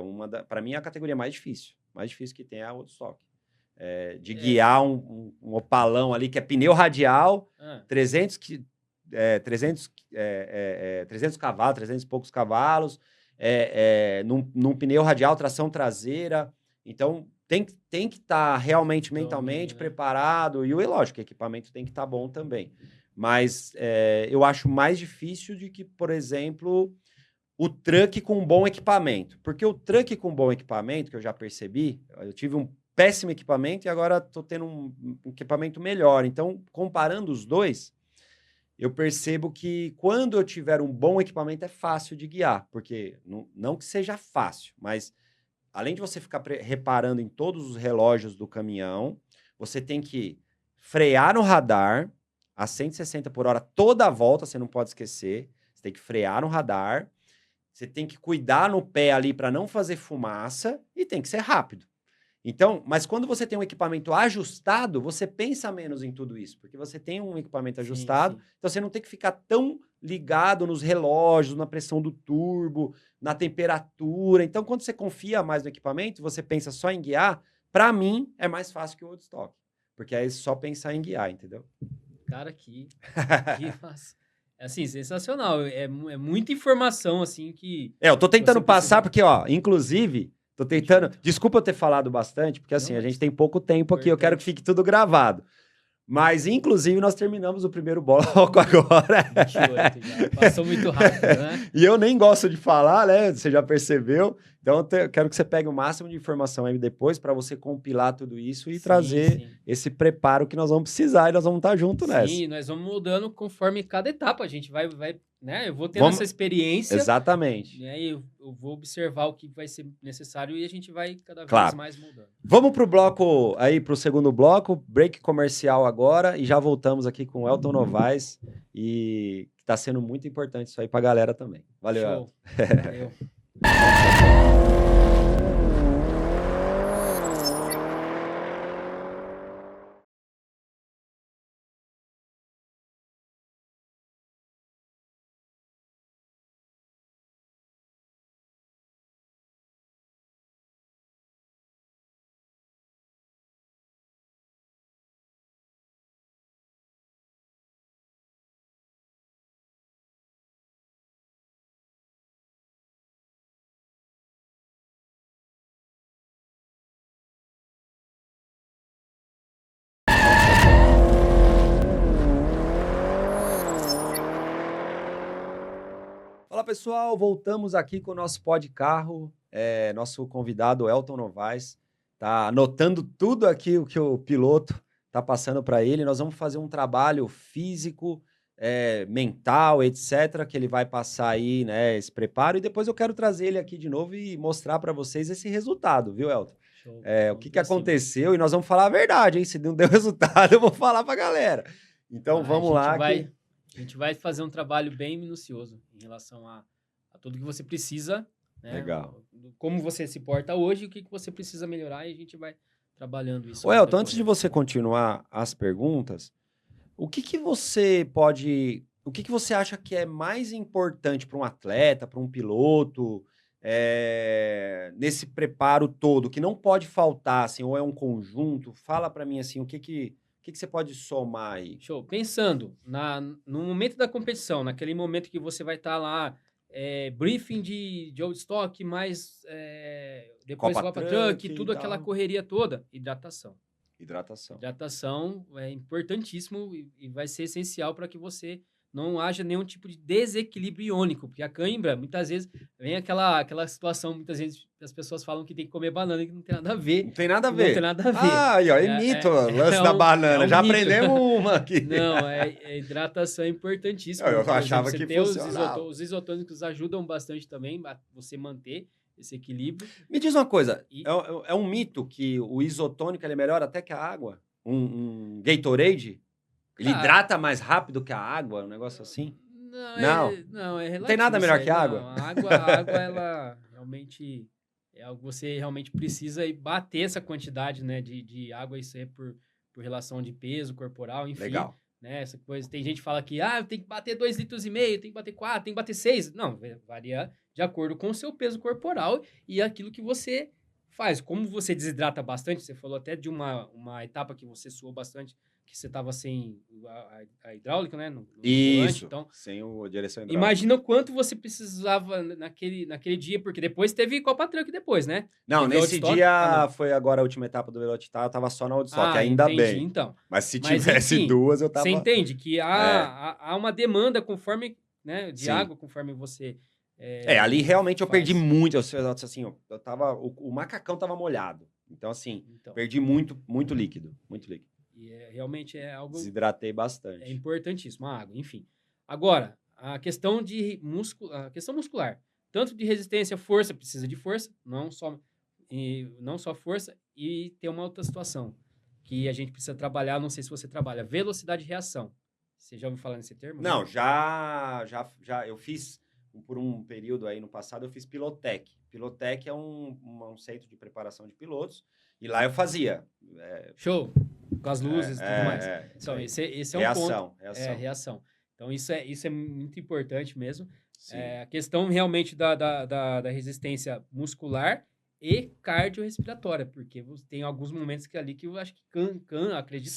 A: Para mim, é a categoria mais difícil. Mais difícil que tem é a Old Stock. De
B: É.
A: guiar um Opalão ali, que é pneu radial,
B: Ah,
A: 300 cavalos, 300 e poucos cavalos, num pneu radial, tração traseira. Então, tem que estar realmente mentalmente
B: domínio, né?
A: preparado. E, lógico, o equipamento tem que estar bom também. Mas eu acho mais difícil de que, por exemplo, o truck com um bom equipamento. Porque o truck com bom equipamento, que eu já percebi, eu tive um péssimo equipamento e agora estou tendo um equipamento melhor. Então, comparando os dois, eu percebo que quando eu tiver um bom equipamento é fácil de guiar. Porque não que seja fácil, mas além de você ficar reparando em todos os relógios do caminhão, você tem que frear no radar a 160 por hora toda a volta, você não pode esquecer. Você tem que frear no radar. Você tem que cuidar no pé ali para não fazer fumaça e tem que ser rápido. Então, mas quando você tem um equipamento ajustado, você pensa menos em tudo isso, porque você tem um equipamento
B: Sim,
A: ajustado,
B: sim.
A: então você não tem que ficar tão ligado nos relógios, na pressão do turbo, na temperatura. Então, quando você confia mais no equipamento, você pensa só em guiar, para mim é mais fácil que o old stock, porque aí é só pensar em guiar, entendeu?
B: Cara, que massa. É assim, sensacional. É muita informação, assim, que
A: Eu tô
B: você
A: tentando passar,
B: precisa.
A: porque, inclusive, tô
B: Conte
A: tentando.
B: muito.
A: Desculpa eu ter falado bastante, porque
B: Não,
A: assim, a gente
B: mas
A: tem pouco tempo aqui, eu quero que
B: importante.
A: fique tudo gravado. Mas, inclusive, nós terminamos o primeiro bloco agora.
B: 28 já. Passou muito rápido, né?
A: E eu nem gosto de falar, né? Você já percebeu. Então, eu quero que você pegue o máximo de informação aí depois para você compilar tudo isso e
B: Sim,
A: trazer
B: sim.
A: esse preparo que nós vamos precisar e nós vamos estar junto nessa.
B: Sim, nós vamos mudando conforme cada etapa. A gente vai, né? Eu vou tendo essa
A: Vamos.
B: experiência,
A: Exatamente.
B: né? E eu vou observar o que vai ser necessário e a gente vai cada vez
A: Claro.
B: mais mudando.
A: Vamos pro bloco aí, pro segundo bloco, break comercial agora e já voltamos aqui com o Elton Novaes e tá sendo muito importante isso aí pra galera também. Valeu,
B: Show.
A: Elton.
B: Valeu.
A: Fala, pessoal, voltamos aqui com o nosso Pod Carro. Nosso convidado, Elton Novaes, tá anotando tudo aqui o que o piloto tá passando para ele. Nós vamos fazer um trabalho físico, mental, etc., que ele vai passar aí, né, esse preparo. E depois eu quero trazer ele aqui de novo e mostrar para vocês esse resultado, viu, Elton?
B: Show.
A: O que aconteceu, e nós vamos falar a verdade, hein? Se não deu resultado, eu vou falar pra galera. Então, vamos lá.
B: A gente vai fazer um trabalho bem minucioso em relação a tudo que você precisa, né?
A: Legal.
B: Como você se porta hoje, o que você precisa melhorar, e a gente vai trabalhando isso.
A: Ô, Elton, antes de você continuar as perguntas, o que você acha que é mais importante para um atleta, para um piloto, nesse preparo todo, que não pode faltar, assim, ou é um conjunto? Fala para mim, assim, o que você pode somar aí?
B: Show. Pensando no momento da competição, naquele momento que você vai estar lá, briefing de old stock, mais depois Copa Truck, tudo aquela correria toda, hidratação. Hidratação é importantíssimo e vai ser essencial para que você não haja nenhum tipo de desequilíbrio iônico, porque a cãibra, muitas vezes, vem aquela situação, muitas vezes as pessoas falam que tem que comer banana, que não tem nada a ver.
A: Não tem nada a ver.
B: Não tem nada a ver.
A: Ah, aí, ó, mito, o lance da banana. Já
B: mito.
A: aprendemos uma aqui.
B: Não, hidratação é importantíssima.
A: Eu achava que
B: os isotônicos ajudam bastante também a você manter esse equilíbrio.
A: Me diz uma coisa, é um mito que o isotônico ele é melhor até que a água? Um Gatorade? Ele hidrata mais rápido que a água, um negócio assim?
B: Não é relativo.
A: Não tem nada melhor que a água?
B: Não, a água, ela realmente é algo que você realmente precisa e bater essa quantidade, né, de água, isso é por relação de peso corporal, enfim.
A: Legal.
B: Né, essa coisa, tem gente que fala que tem que bater 2,5 litros, tem que bater 4, tem que bater 6. Não, varia de acordo com o seu peso corporal e aquilo que você faz. Como você desidrata bastante, você falou até de uma etapa que você suou bastante, que você estava sem a hidráulica, né? No
A: Isso,
B: volante, então,
A: sem a direção hidráulica.
B: Imagina o quanto você precisava naquele dia, porque depois teve Copa Truck depois, né?
A: Não, nesse dia foi agora a última etapa do Velocitar, eu tava só na Oldstock, ainda bem.
B: Então.
A: Mas se tivesse enfim, duas, eu tava...
B: Você entende que há uma demanda conforme, né, de água, conforme você...
A: ali realmente eu perdi muito, assim, eu tava, o macacão tava molhado, então assim, perdi muito líquido, muito líquido.
B: E realmente é algo...
A: Desidratei bastante.
B: É importantíssimo, a água, enfim. Agora, a questão muscular, tanto de resistência, força, precisa de força, não só força, e tem uma outra situação que a gente precisa trabalhar, não sei se você trabalha, velocidade de reação. Você já ouviu falar nesse termo?
A: Não, já eu fiz, por um período aí no passado, eu fiz Pilotec. Pilotec é um centro de preparação de pilotos, e lá eu fazia.
B: Show! Com as luzes e tudo mais. Então, esse é um ponto. Reação. Então, isso é muito importante mesmo. A questão realmente da resistência muscular e cardiorrespiratória, porque tem alguns momentos ali que eu acho que acredito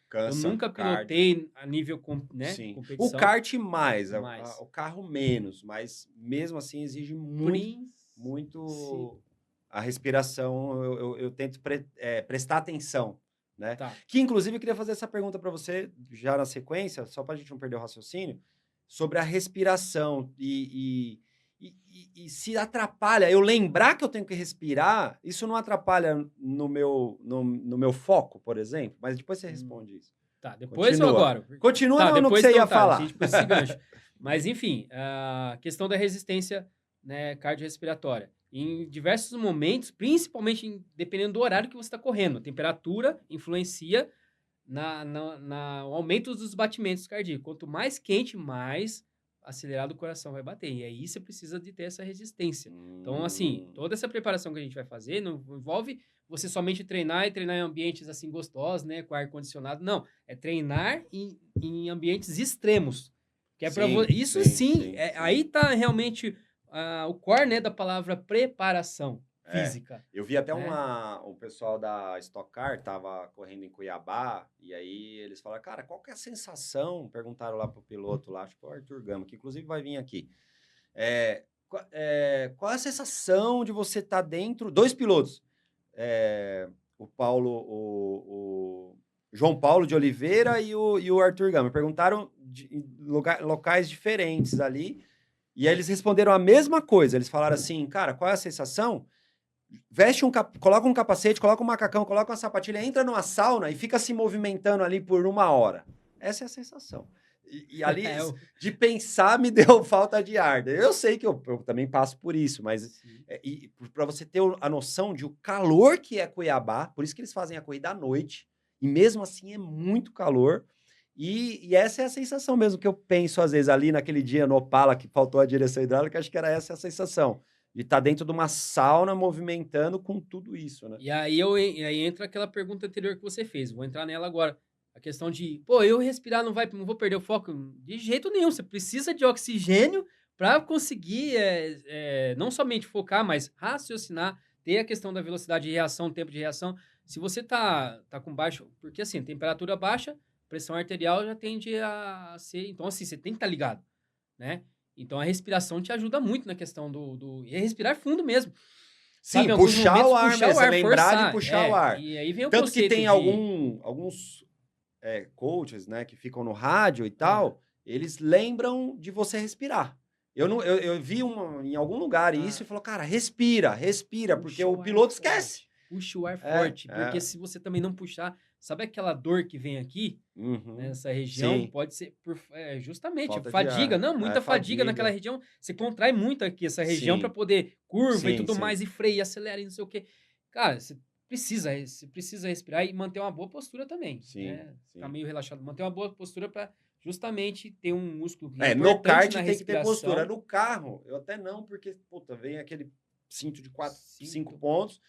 B: cansa, eu nunca pilotei a nível competição.
A: O kart mais. O carro menos, mas mesmo assim exige muito a respiração. Eu tento prestar atenção. Né?
B: Tá.
A: Que, inclusive, eu queria fazer essa pergunta para você, já na sequência, só para a gente não perder o raciocínio, sobre a respiração e se atrapalha. Eu lembrar que eu tenho que respirar, isso não atrapalha no meu foco, por exemplo? Mas depois você responde isso.
B: Tá, depois ou agora?
A: Continua no que você ia falar.
B: A gente precisa esse gancho. Mas, enfim, a questão da resistência, né, cardiorrespiratória. Em diversos momentos, principalmente dependendo do horário que você está correndo. A temperatura influencia no aumento dos batimentos cardíacos. Quanto mais quente, mais acelerado o coração vai bater. E aí você precisa de ter essa resistência. Então, assim, toda essa preparação que a gente vai fazer não envolve você somente treinar em ambientes assim gostosos, né, com ar-condicionado. Não, é treinar em ambientes extremos. Que é para isso sim. Aí tá realmente... o core, né, da palavra preparação física.
A: Eu vi até o pessoal da Stock Car tava correndo em Cuiabá, e aí eles falaram, cara, qual que é a sensação? Perguntaram lá pro piloto lá, acho que o Arthur Gama, que inclusive vai vir aqui. Qual é a sensação de você estar dentro... Dois pilotos. O João Paulo de Oliveira e o Arthur Gama. Perguntaram em locais diferentes ali, E aí eles responderam a mesma coisa. Eles falaram assim, cara, qual é a sensação? Coloca um capacete, coloca um macacão, coloca uma sapatilha, entra numa sauna e fica se movimentando ali por 1 hora. Essa é a sensação. E ali, de pensar, me deu falta de ar. Eu sei que eu também passo por isso, mas para você ter a noção de o calor que é Cuiabá, por isso que eles fazem a corrida à noite, e mesmo assim é muito calor. E essa é a sensação mesmo que eu penso, às vezes, ali naquele dia no Opala, que faltou a direção hidráulica, acho que era essa a sensação. De estar dentro de uma sauna movimentando com tudo isso, né?
B: E aí entra aquela pergunta anterior que você fez. Vou entrar nela agora. A questão de, pô, eu respirar não vou perder o foco? De jeito nenhum. Você precisa de oxigênio para conseguir não somente focar, mas raciocinar, ter a questão da velocidade de reação, tempo de reação. Se você tá com baixo... Porque, assim, temperatura baixa, pressão arterial já tende a ser... Então, assim, você tem que estar ligado, né? Então, a respiração te ajuda muito na questão e respirar fundo mesmo.
A: Sim,
B: sabe,
A: puxar o ar
B: puxar
A: mesmo,
B: o ar,
A: lembrar
B: forçar,
A: de puxar o ar.
B: E aí vem o
A: Tanto que tem
B: de...
A: alguns coaches, né, que ficam no rádio e tal, eles lembram de você respirar. Eu vi em algum lugar isso e falou, cara, respira, porque o piloto esquece.
B: Puxa o ar forte, porque se você também não puxar, sabe aquela dor que vem aqui, nessa região? Sim. Pode ser justamente falta fadiga, não, muita fadiga naquela região. Você contrai muito aqui essa região para poder curva e tudo mais, e freia, acelera e não sei o quê. Cara, você precisa respirar e manter uma boa postura também.
A: Sim,
B: né? Ficar meio relaxado, manter uma boa postura para justamente ter um músculo
A: no kart tem que ter postura. No carro, eu até não, porque, puta, vem aquele cinto de 5 pontos,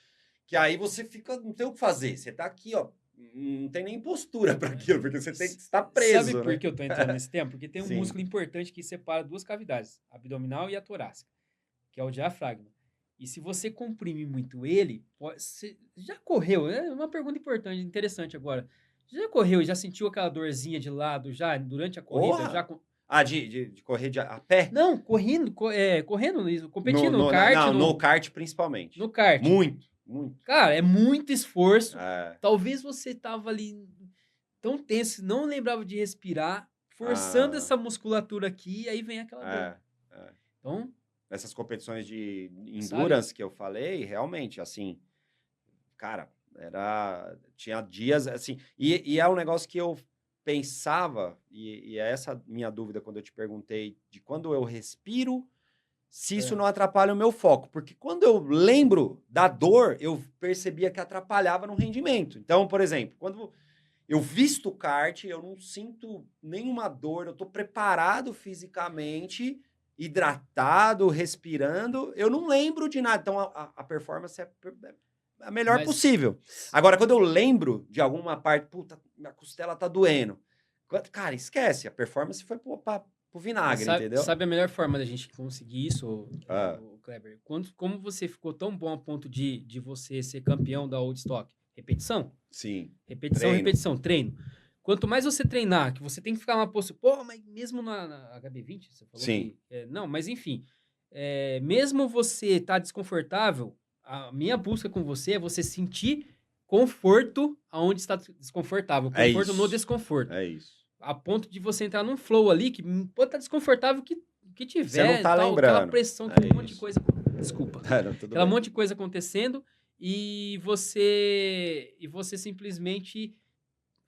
A: que aí você fica, não tem o que fazer. Você tá aqui, ó, não tem nem postura para aquilo, porque você tem que estar preso.
B: Sabe por que eu tô entrando nesse tempo? Porque tem um músculo importante que separa duas cavidades, a abdominal e a torácica, que é o diafragma. E se você comprime muito ele, você já correu? É uma pergunta importante, interessante agora. Já correu e já sentiu aquela dorzinha de lado já durante a corrida?
A: De correr a pé?
B: Não, correndo, competindo no kart.
A: No kart principalmente.
B: No kart.
A: Muito.
B: Cara, é muito esforço. Talvez você tava ali tão tenso, não lembrava de respirar, forçando essa musculatura aqui, e aí vem aquela dor. Então...
A: Nessas competições de endurance que eu falei, realmente, assim, cara, tinha dias, assim, e é um negócio que eu pensava, e é essa minha dúvida quando eu te perguntei de quando eu respiro, se isso não atrapalha o meu foco, porque quando eu lembro da dor, eu percebia que atrapalhava no rendimento. Então, por exemplo, quando eu visto o kart, eu não sinto nenhuma dor, eu tô preparado fisicamente, hidratado, respirando, eu não lembro de nada. Então, a performance é a melhor possível. Agora, quando eu lembro de alguma parte, puta, minha costela tá doendo. Cara, esquece, a performance foi pro vinagre, entendeu?
B: Sabe a melhor forma da gente conseguir isso, Kleber? Como você ficou tão bom a ponto de você ser campeão da Old Stock? Repetição?
A: Sim.
B: Repetição, treino. Quanto mais você treinar, que você tem que ficar numa postura... Pô, mas mesmo na HB20, você falou
A: Sim.
B: que... não, mas enfim. Mesmo você tá desconfortável, a minha busca com você é você sentir conforto aonde está desconfortável. Conforto no desconforto.
A: É isso.
B: A ponto de você entrar num flow ali que pode estar desconfortável que tiver.
A: Você não tá lembrando.
B: Aquela pressão, aquele monte de coisa... Desculpa.
A: Aquela
B: monte de coisa acontecendo e você simplesmente...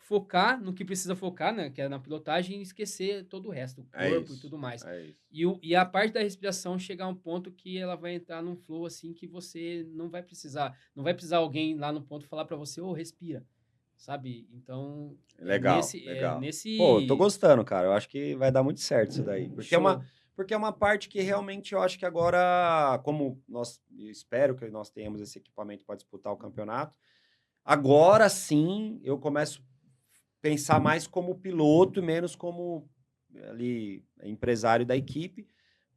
B: focar no que precisa focar, né? Que é na pilotagem, e esquecer todo o resto, o corpo e tudo mais. E a parte da respiração chegar a um ponto que ela vai entrar num flow assim que você não vai precisar alguém lá no ponto falar para você, respira, sabe? Então,
A: legal. Pô, tô gostando, cara. Eu acho que vai dar muito certo isso daí. Porque é uma parte que realmente eu acho que agora, como eu espero que nós tenhamos esse equipamento para disputar o campeonato, agora sim eu começo pensar mais como piloto e menos como ali empresário da equipe,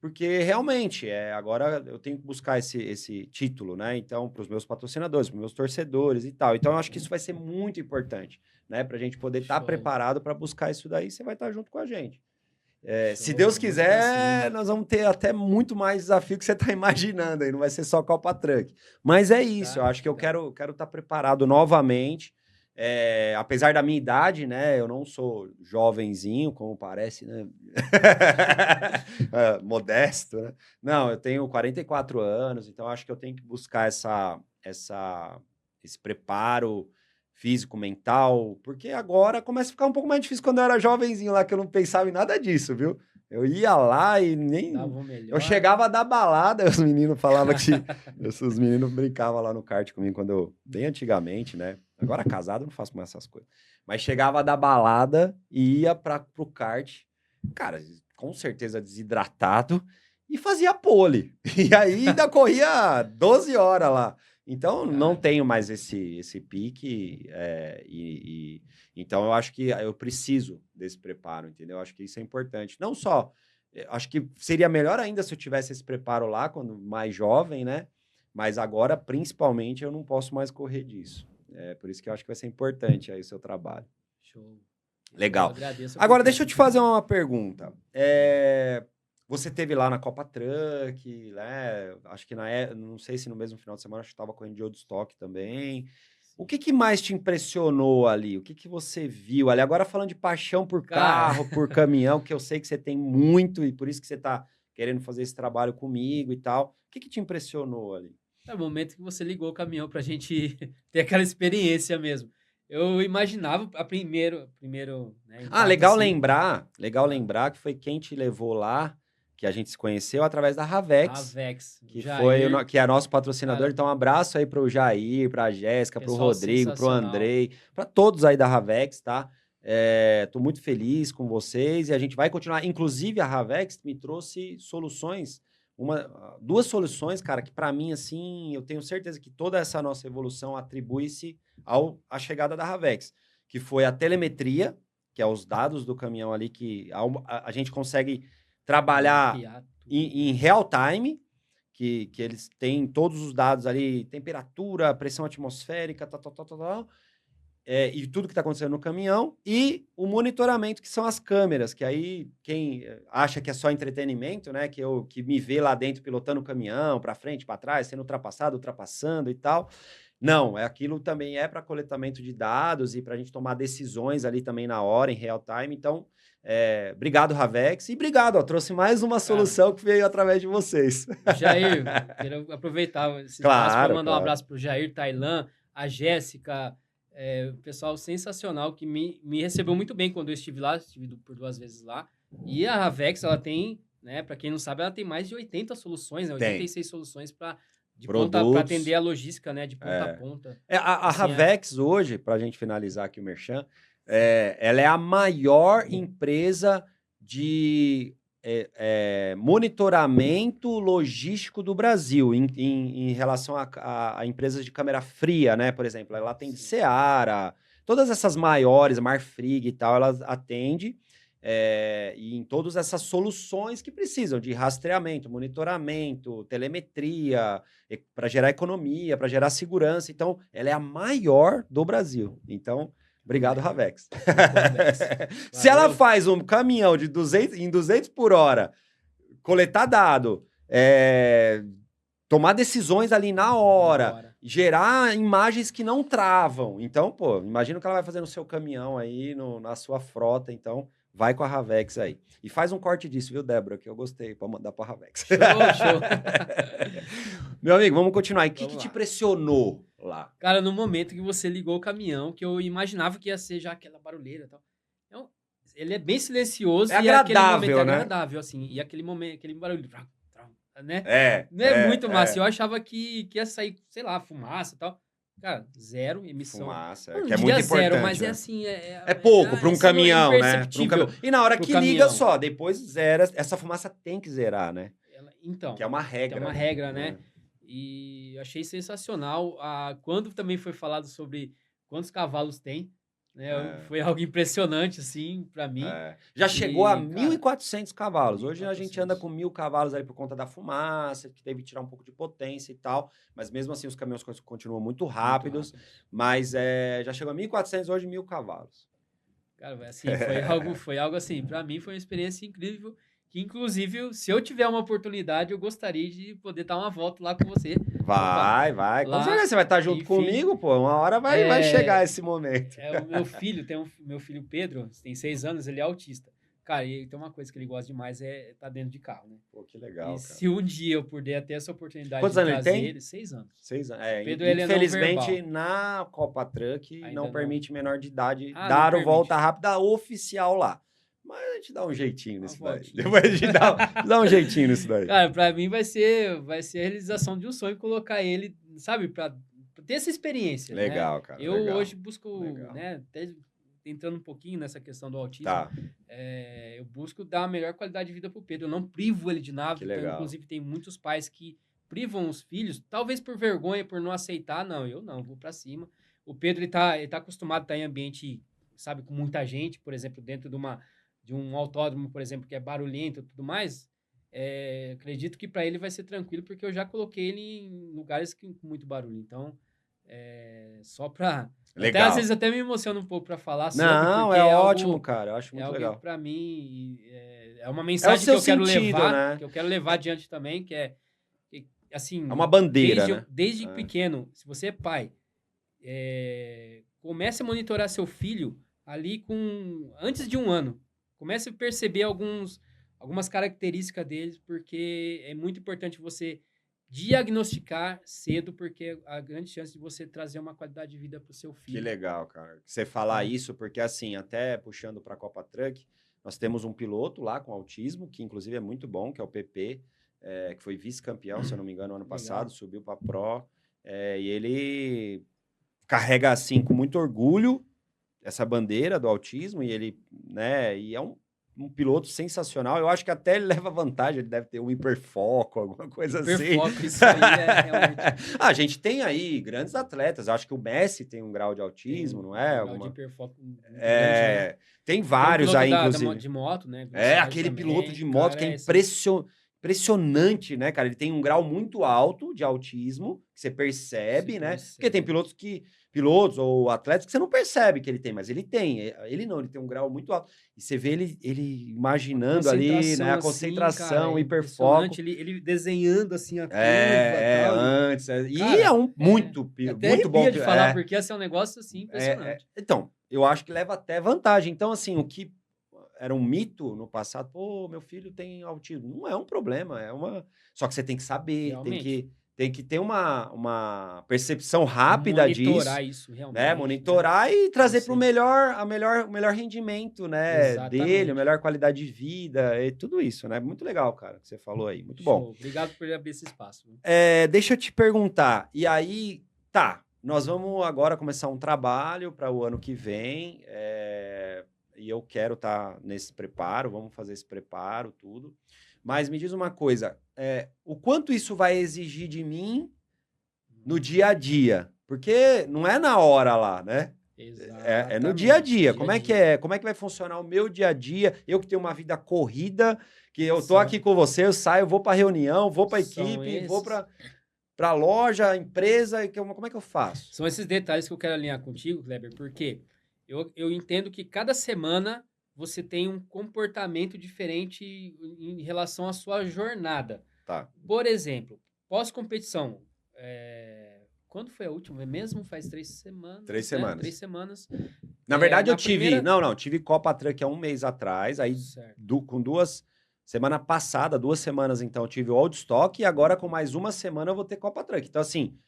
A: porque realmente agora eu tenho que buscar esse título, né? Então, para os meus patrocinadores, para os meus torcedores e tal. Então, eu acho que isso vai ser muito importante, né? Para a gente poder estar preparado para buscar isso daí, você vai estar junto com a gente. Se Deus quiser, nós vamos ter até muito mais desafio que você está imaginando aí, não vai ser só Copa Truck. Mas é isso, eu acho que eu quero estar preparado novamente. Apesar da minha idade, né? Eu não sou jovenzinho, como parece, né? Modesto, né? Não, eu tenho 44 anos, então acho que eu tenho que buscar esse preparo físico, mental, porque agora começa a ficar um pouco mais difícil quando eu era jovenzinho lá, que eu não pensava em nada disso, viu? Eu ia lá e nem...
B: Dava o melhor.
A: Eu chegava da balada, os meninos falavam que... Os meninos brincavam lá no kart comigo quando eu... Bem antigamente, né? Agora casado eu não faço mais essas coisas. Mas chegava da balada e ia pro kart. Cara, com certeza desidratado. E fazia pole. E aí ainda corria 12 horas lá. Então, não tenho mais esse pique. Então, eu acho que eu preciso desse preparo, entendeu? Eu acho que isso é importante. Não só... Acho que seria melhor ainda se eu tivesse esse preparo lá, quando mais jovem, né? Mas agora, principalmente, eu não posso mais correr disso. Por isso que eu acho que vai ser importante aí o seu trabalho.
B: Show.
A: Legal. Agora, deixa eu te fazer uma pergunta. Você teve lá na Copa Truck, né? Acho que não sei se no mesmo final de semana, acho que estava correndo de Woodstock também. O que mais te impressionou ali? O que você viu ali? Agora falando de paixão por carro, por caminhão, que eu sei que você tem muito e por isso que você está querendo fazer esse trabalho comigo e tal. O que te impressionou ali?
B: É o momento que você ligou o caminhão pra gente ter aquela experiência mesmo. Eu imaginava primeiro, né, impacto,
A: legal
B: assim,
A: lembrar que foi quem te levou lá, que a gente se conheceu através da Ravex, que
B: Jair,
A: que é nosso patrocinador.
B: cara,
A: Então, um abraço aí pro Jair, pra Jéssica, pro
B: pessoal
A: Rodrigo, pro
B: sensacional.
A: Andrei, pra todos aí da Ravex, tá? Tô muito feliz com vocês e a gente vai continuar. Inclusive, a Ravex me trouxe soluções, duas soluções, cara, que pra mim, assim, eu tenho certeza que toda essa nossa evolução atribui-se à chegada da Ravex, que foi a telemetria, que é os dados do caminhão ali, que a gente consegue trabalhar em real time, que eles têm todos os dados ali, temperatura, pressão atmosférica, tal, e tudo que está acontecendo no caminhão, e o monitoramento, que são as câmeras, que aí quem acha que é só entretenimento, né, que me vê lá dentro pilotando o caminhão, para frente, para trás, sendo ultrapassando e tal. Não, aquilo também é para coletamento de dados e para a gente tomar decisões ali também na hora, em real time. Então, obrigado, Ravex, e obrigado, trouxe mais uma solução que veio através de vocês.
B: Jair, quero aproveitar esse espaço para mandar um abraço para o Jair, Tailan, a Jéssica, o pessoal sensacional que me recebeu muito bem quando eu estive lá, estive por 2 vezes lá. E a Ravex, ela tem, né, para quem não sabe, ela tem mais de 80 soluções, né, 86 soluções para atender a logística, né, de ponta a ponta.
A: A Ravex hoje, para a gente finalizar aqui o Merchan, ela é a maior empresa de monitoramento logístico do Brasil em relação a empresas de câmera fria, né? Por exemplo, ela atende Seara, todas essas maiores, Marfrig e tal, ela atende e em todas essas soluções que precisam de rastreamento, monitoramento, telemetria, para gerar economia, para gerar segurança. Então, ela é a maior do Brasil. Então, obrigado, Ravex. Se ela faz um caminhão de 200 por hora, coletar dado, tomar decisões ali na hora, gerar imagens que não travam. Então, pô, imagina o que ela vai fazer no seu caminhão aí, na sua frota. Então, vai com a Ravex aí. E faz um corte disso, viu, Débora? Que eu gostei, para mandar para a Ravex.
B: Show.
A: Meu amigo, vamos continuar. E o que te impressionou lá?
B: Cara, no momento que você ligou o caminhão, que eu imaginava que ia ser já aquela barulheira e tal. Então, ele é bem silencioso.
A: É agradável,
B: né?
A: É
B: agradável, assim. E aquele momento, aquele barulho, né? Muito massa. Eu achava que ia sair, sei lá, fumaça e tal. Cara, zero emissão.
A: Fumaça, que é muito importante.
B: Zero, mas
A: né?
B: assim...
A: É pouco para um caminhão, né? E na hora que liga só, depois zera. Essa fumaça tem que zerar, né?
B: Então.
A: Que é uma regra.
B: Que é uma regra, né? E achei sensacional. Quando também foi falado sobre quantos cavalos tem, né? Foi algo impressionante, assim, para mim.
A: Já chegou a 1.400 cavalos. Hoje a gente anda com 1.000 cavalos aí por conta da fumaça, que teve que tirar um pouco de potência e tal. Mas mesmo assim, os caminhões continuam muito rápidos. Mas já chegou a 1.400, hoje 1.000 cavalos.
B: Cara, assim, foi algo assim, para mim foi uma experiência incrível Que, inclusive, se eu tiver uma oportunidade, eu gostaria de poder dar uma volta lá com você.
A: Vai.
B: Lá,
A: Com certeza, você vai estar junto
B: enfim,
A: comigo, pô. Uma hora vai chegar esse momento.
B: O meu filho, meu filho Pedro, tem 6 anos, ele é autista. Cara, e tem uma coisa que ele gosta demais, é estar dentro de carro, né?
A: Pô, que legal,
B: E
A: cara.
B: se um dia eu puder ter essa oportunidade
A: Quantos
B: de
A: anos ele
B: trazer
A: tem?
B: ele, 6 anos.
A: 6 anos.
B: Pedro, ele é não
A: infelizmente,
B: verbal.
A: na Copa Truck
B: Ainda
A: não
B: não.
A: permite menor de idade
B: Ah, não
A: dar o
B: permite.
A: volta rápida oficial lá. Mas a gente dá um jeitinho
B: Uma
A: nisso daí.
B: voltinha.
A: Depois a gente dá um jeitinho nisso daí.
B: Cara, pra mim vai ser a realização de um sonho colocar ele, sabe, pra ter essa experiência, né?
A: Legal, cara.
B: Eu
A: legal.
B: hoje busco,
A: Legal.
B: né, até entrando um pouquinho nessa questão do autismo,
A: Tá.
B: eu busco dar a melhor qualidade de vida pro Pedro. Eu não privo ele de nada.
A: Que legal.
B: Inclusive, tem muitos pais que privam os filhos, talvez por vergonha, por não aceitar. Não, eu não, vou pra cima. O Pedro, ele tá acostumado a estar em ambiente, sabe, com muita gente, por exemplo, dentro de um autódromo, por exemplo, que é barulhento e tudo mais. Acredito que para ele vai ser tranquilo, porque eu já coloquei ele em lugares com muito barulho. Então, só para...
A: Legal.
B: Até, às vezes até me emociona um pouco para falar sobre,
A: Não,
B: porque
A: é
B: algo,
A: ótimo, cara. Eu acho muito
B: algo
A: legal.
B: para mim, é uma mensagem
A: seu
B: que eu quero
A: sentido,
B: levar,
A: né?
B: que eu quero levar adiante também, que assim...
A: É uma bandeira, né?
B: Desde pequeno, se você é pai, comece a monitorar seu filho ali antes de 1 ano. Comece a perceber algumas características deles, porque é muito importante você diagnosticar cedo, porque a grande chance de você trazer uma qualidade de vida para o seu filho.
A: Que legal, cara. Você falar isso, porque assim, até puxando para a Copa Truck, nós temos um piloto lá com autismo, que inclusive é muito bom, que é o PP, que foi vice-campeão, se eu não me engano, ano passado, subiu para Pro, e ele carrega assim com muito orgulho essa bandeira do autismo, e ele, né, e é um piloto sensacional. Eu acho que até ele leva vantagem, ele deve ter um hiperfoco, alguma coisa assim.
B: Hiperfoco, isso aí realmente...
A: A gente tem aí grandes atletas, eu acho que o Messi tem um grau de autismo, não é?
B: Um grau de hiperfoco grande, né?
A: Tem vários aí, inclusive.
B: De moto, né?
A: Aquele piloto de moto que é impressionante, né, cara? Ele tem um grau muito alto de autismo, que você percebe, né? Porque tem pilotos ou atletas que você não percebe que ele tem, mas ele tem. Ele não, ele tem um grau muito alto. E você vê ele imaginando ali, né? A concentração, o hiperfoco.
B: Ele desenhando assim a curva.
A: Antes. E cara, é muito bom
B: de falar, porque esse é um negócio assim impressionante.
A: Então, eu acho que leva até vantagem. Então, assim, o que era um mito no passado, pô, meu filho tem autismo. Não é um problema, só que você tem que saber, tem que ter uma percepção rápida
B: monitorar isso realmente,
A: né? Monitorar e trazer para o melhor rendimento, né?
B: Exatamente.
A: Dele, a melhor qualidade de vida e tudo isso, né? Muito legal, cara, que você falou aí, muito bom.
B: Obrigado por abrir esse espaço.
A: Deixa eu te perguntar, e aí, nós vamos agora começar um trabalho para o ano que vem, e eu quero estar nesse preparo, vamos fazer esse preparo, tudo. Mas me diz uma coisa, o quanto isso vai exigir de mim no dia a dia? Porque não é na hora lá, né? É no dia a dia. Como é que vai funcionar o meu dia a dia? Eu que tenho uma vida corrida, que eu tô aqui com você, eu saio, vou para reunião, vou para equipe, vou para loja, empresa, como é que eu faço?
B: São esses detalhes que eu quero alinhar contigo, Kleber, porque eu entendo que cada semana você tem um comportamento diferente em relação à sua jornada.
A: Tá.
B: Por exemplo, pós-competição, quando foi a última? Mesmo faz 3 semanas.
A: 3 semanas.
B: 3 semanas.
A: Na verdade, eu tive... Não, tive Copa Truck há 1 mês atrás, aí com 2... Semana passada, 2 semanas, então, eu tive o Old Stock, e agora com mais 1 semana eu vou ter Copa Truck. Então, assim,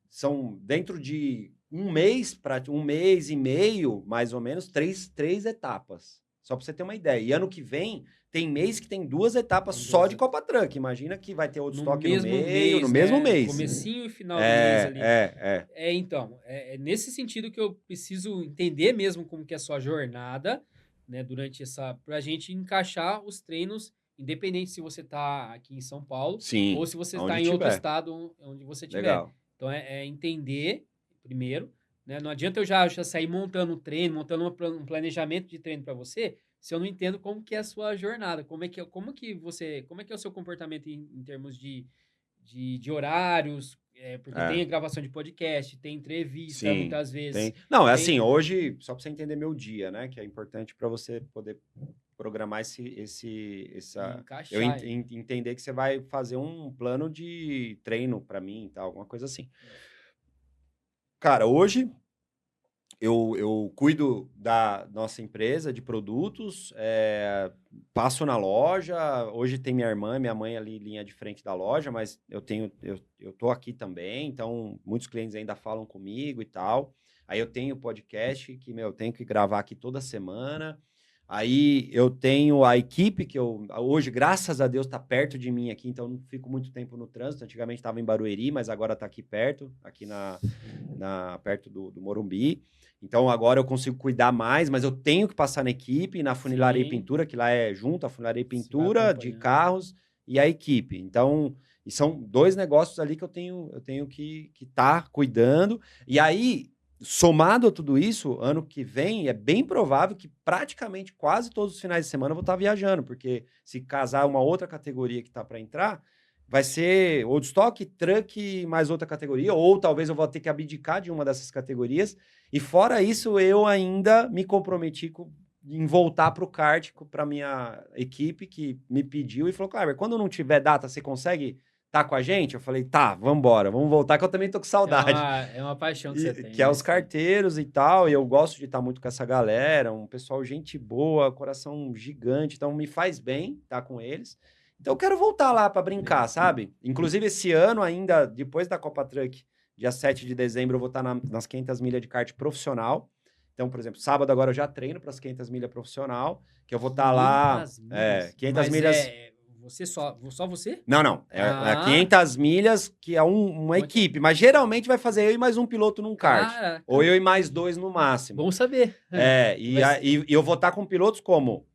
A: são dentro de 1 mês, para 1 mês e meio, mais ou menos, 3 etapas. Só para você ter uma ideia. E ano que vem, tem mês que tem 2 etapas só de Copa Truck. Imagina que vai ter Old Stock no meio, no mesmo mês.
B: Comecinho e final do mês ali.
A: Então,
B: é nesse sentido que eu preciso entender mesmo como que é a sua jornada, né, durante pra gente encaixar os treinos, independente se você tá aqui em São Paulo,
A: sim,
B: ou se você está em outro estado onde você estiver.
A: Legal.
B: Então, entender primeiro, né? Não adianta eu já sair montando um treino, montando um planejamento de treino para você, se eu não entendo como que é a sua jornada, como é que é o seu comportamento em termos de horários, porque tem gravação de podcast, tem entrevista, sim, muitas vezes.
A: Não, assim, hoje, só para você entender meu dia, né, que é importante para você poder programar essa...
B: Encaixar,
A: entender que você vai fazer um plano de treino para mim e tal, alguma coisa assim. Cara, hoje eu cuido da nossa empresa de produtos, passo na loja. Hoje tem minha irmã e minha mãe ali linha de frente da loja, mas eu tô aqui também, então muitos clientes ainda falam comigo e tal. Aí eu tenho podcast que, eu tenho que gravar aqui toda semana. Aí eu tenho a equipe que hoje, graças a Deus, está perto de mim aqui, então eu não fico muito tempo no trânsito. Antigamente estava em Barueri, mas agora está aqui perto, aqui perto do Morumbi. Então agora eu consigo cuidar mais, mas eu tenho que passar na equipe, na Funilaria e Pintura, que lá é junto, a Funilaria e Pintura de carros e a equipe. Então, e são 2 negócios ali que eu tenho que estar cuidando. E aí, somado a tudo isso, ano que vem, é bem provável que praticamente quase todos os finais de semana eu vou estar viajando, porque se casar uma outra categoria que está para entrar, vai ser old stock, truck, mais outra categoria, ou talvez eu vou ter que abdicar de uma dessas categorias. E fora isso, eu ainda me comprometi em voltar para o kart, para minha equipe, que me pediu e falou, Kleber, quando não tiver data, você consegue estar com a gente? Eu falei, tá, vamos voltar, que eu também tô com saudade.
B: É uma paixão que você tem.
A: Que é os carteiros e tal, e eu gosto de estar muito com essa galera, um pessoal gente boa, coração gigante, então me faz bem estar com eles. Então eu quero voltar lá para brincar, sabe? Inclusive esse ano ainda, depois da Copa Truck, dia 7 de dezembro, eu vou estar nas 500 milhas de kart profissional. Então, por exemplo, sábado agora eu já treino para as 500 milhas profissional, que eu vou estar lá... 500 milhas...
B: Você só você?
A: Não. É 500 milhas, que é uma equipe. Mas geralmente vai fazer eu e mais um piloto num kart.
B: Caraca.
A: Ou eu e mais 2 no máximo.
B: Bom saber.
A: E eu vou estar com pilotos como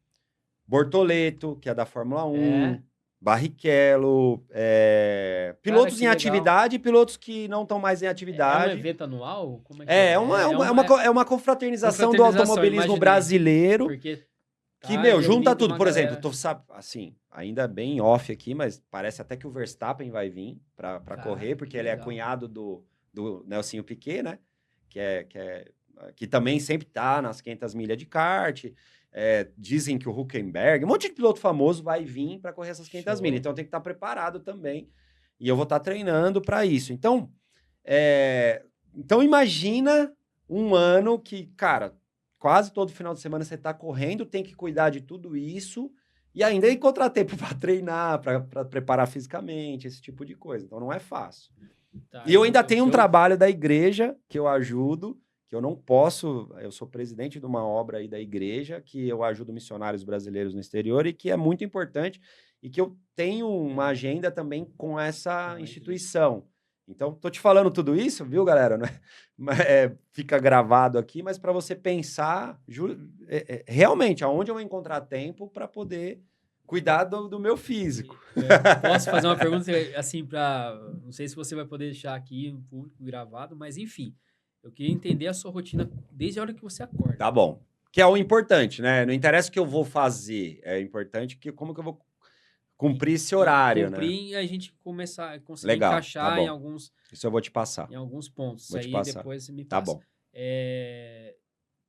A: Bortoleto, que é da Fórmula 1... Barrichello, pilotos em atividade e pilotos que não estão mais em atividade.
B: É um evento anual? Como
A: é uma confraternização do automobilismo brasileiro.
B: Porque
A: que, junta tudo. Por exemplo, assim, ainda bem off aqui, mas parece até que o Verstappen vai vir para correr, porque ele é cunhado do Nelsinho Piquet, né? Que também sempre tá nas 500 milhas de kart. Dizem que o Hülkenberg, um monte de piloto famoso vai vir para correr essas 500 milhas. Então tem que estar preparado também. E eu vou estar treinando para isso. Então, imagina um ano que, cara, quase todo final de semana você está correndo, tem que cuidar de tudo isso e ainda encontrar tempo para treinar, para preparar fisicamente, esse tipo de coisa. Então não é fácil. E eu ainda tenho um trabalho da igreja que eu ajudo, que eu não posso, eu sou presidente de uma obra aí da igreja, que eu ajudo missionários brasileiros no exterior e que é muito importante e que eu tenho uma agenda também com essa instituição. Então, tô te falando tudo isso, viu, galera? Fica gravado aqui, mas para você pensar realmente aonde eu vou encontrar tempo para poder cuidar do meu físico.
B: Posso fazer uma pergunta assim não sei se você vai poder deixar aqui no público gravado, mas enfim, eu queria entender a sua rotina desde a hora que você acorda.
A: Tá bom. Que é o importante, né? Não interessa o que eu vou fazer, é importante como que eu vou cumprir esse horário, né?
B: E a gente conseguir encaixar em alguns...
A: Isso eu vou te passar.
B: Em alguns pontos.
A: Vou te passar.
B: Depois você me passa.
A: Tá bom.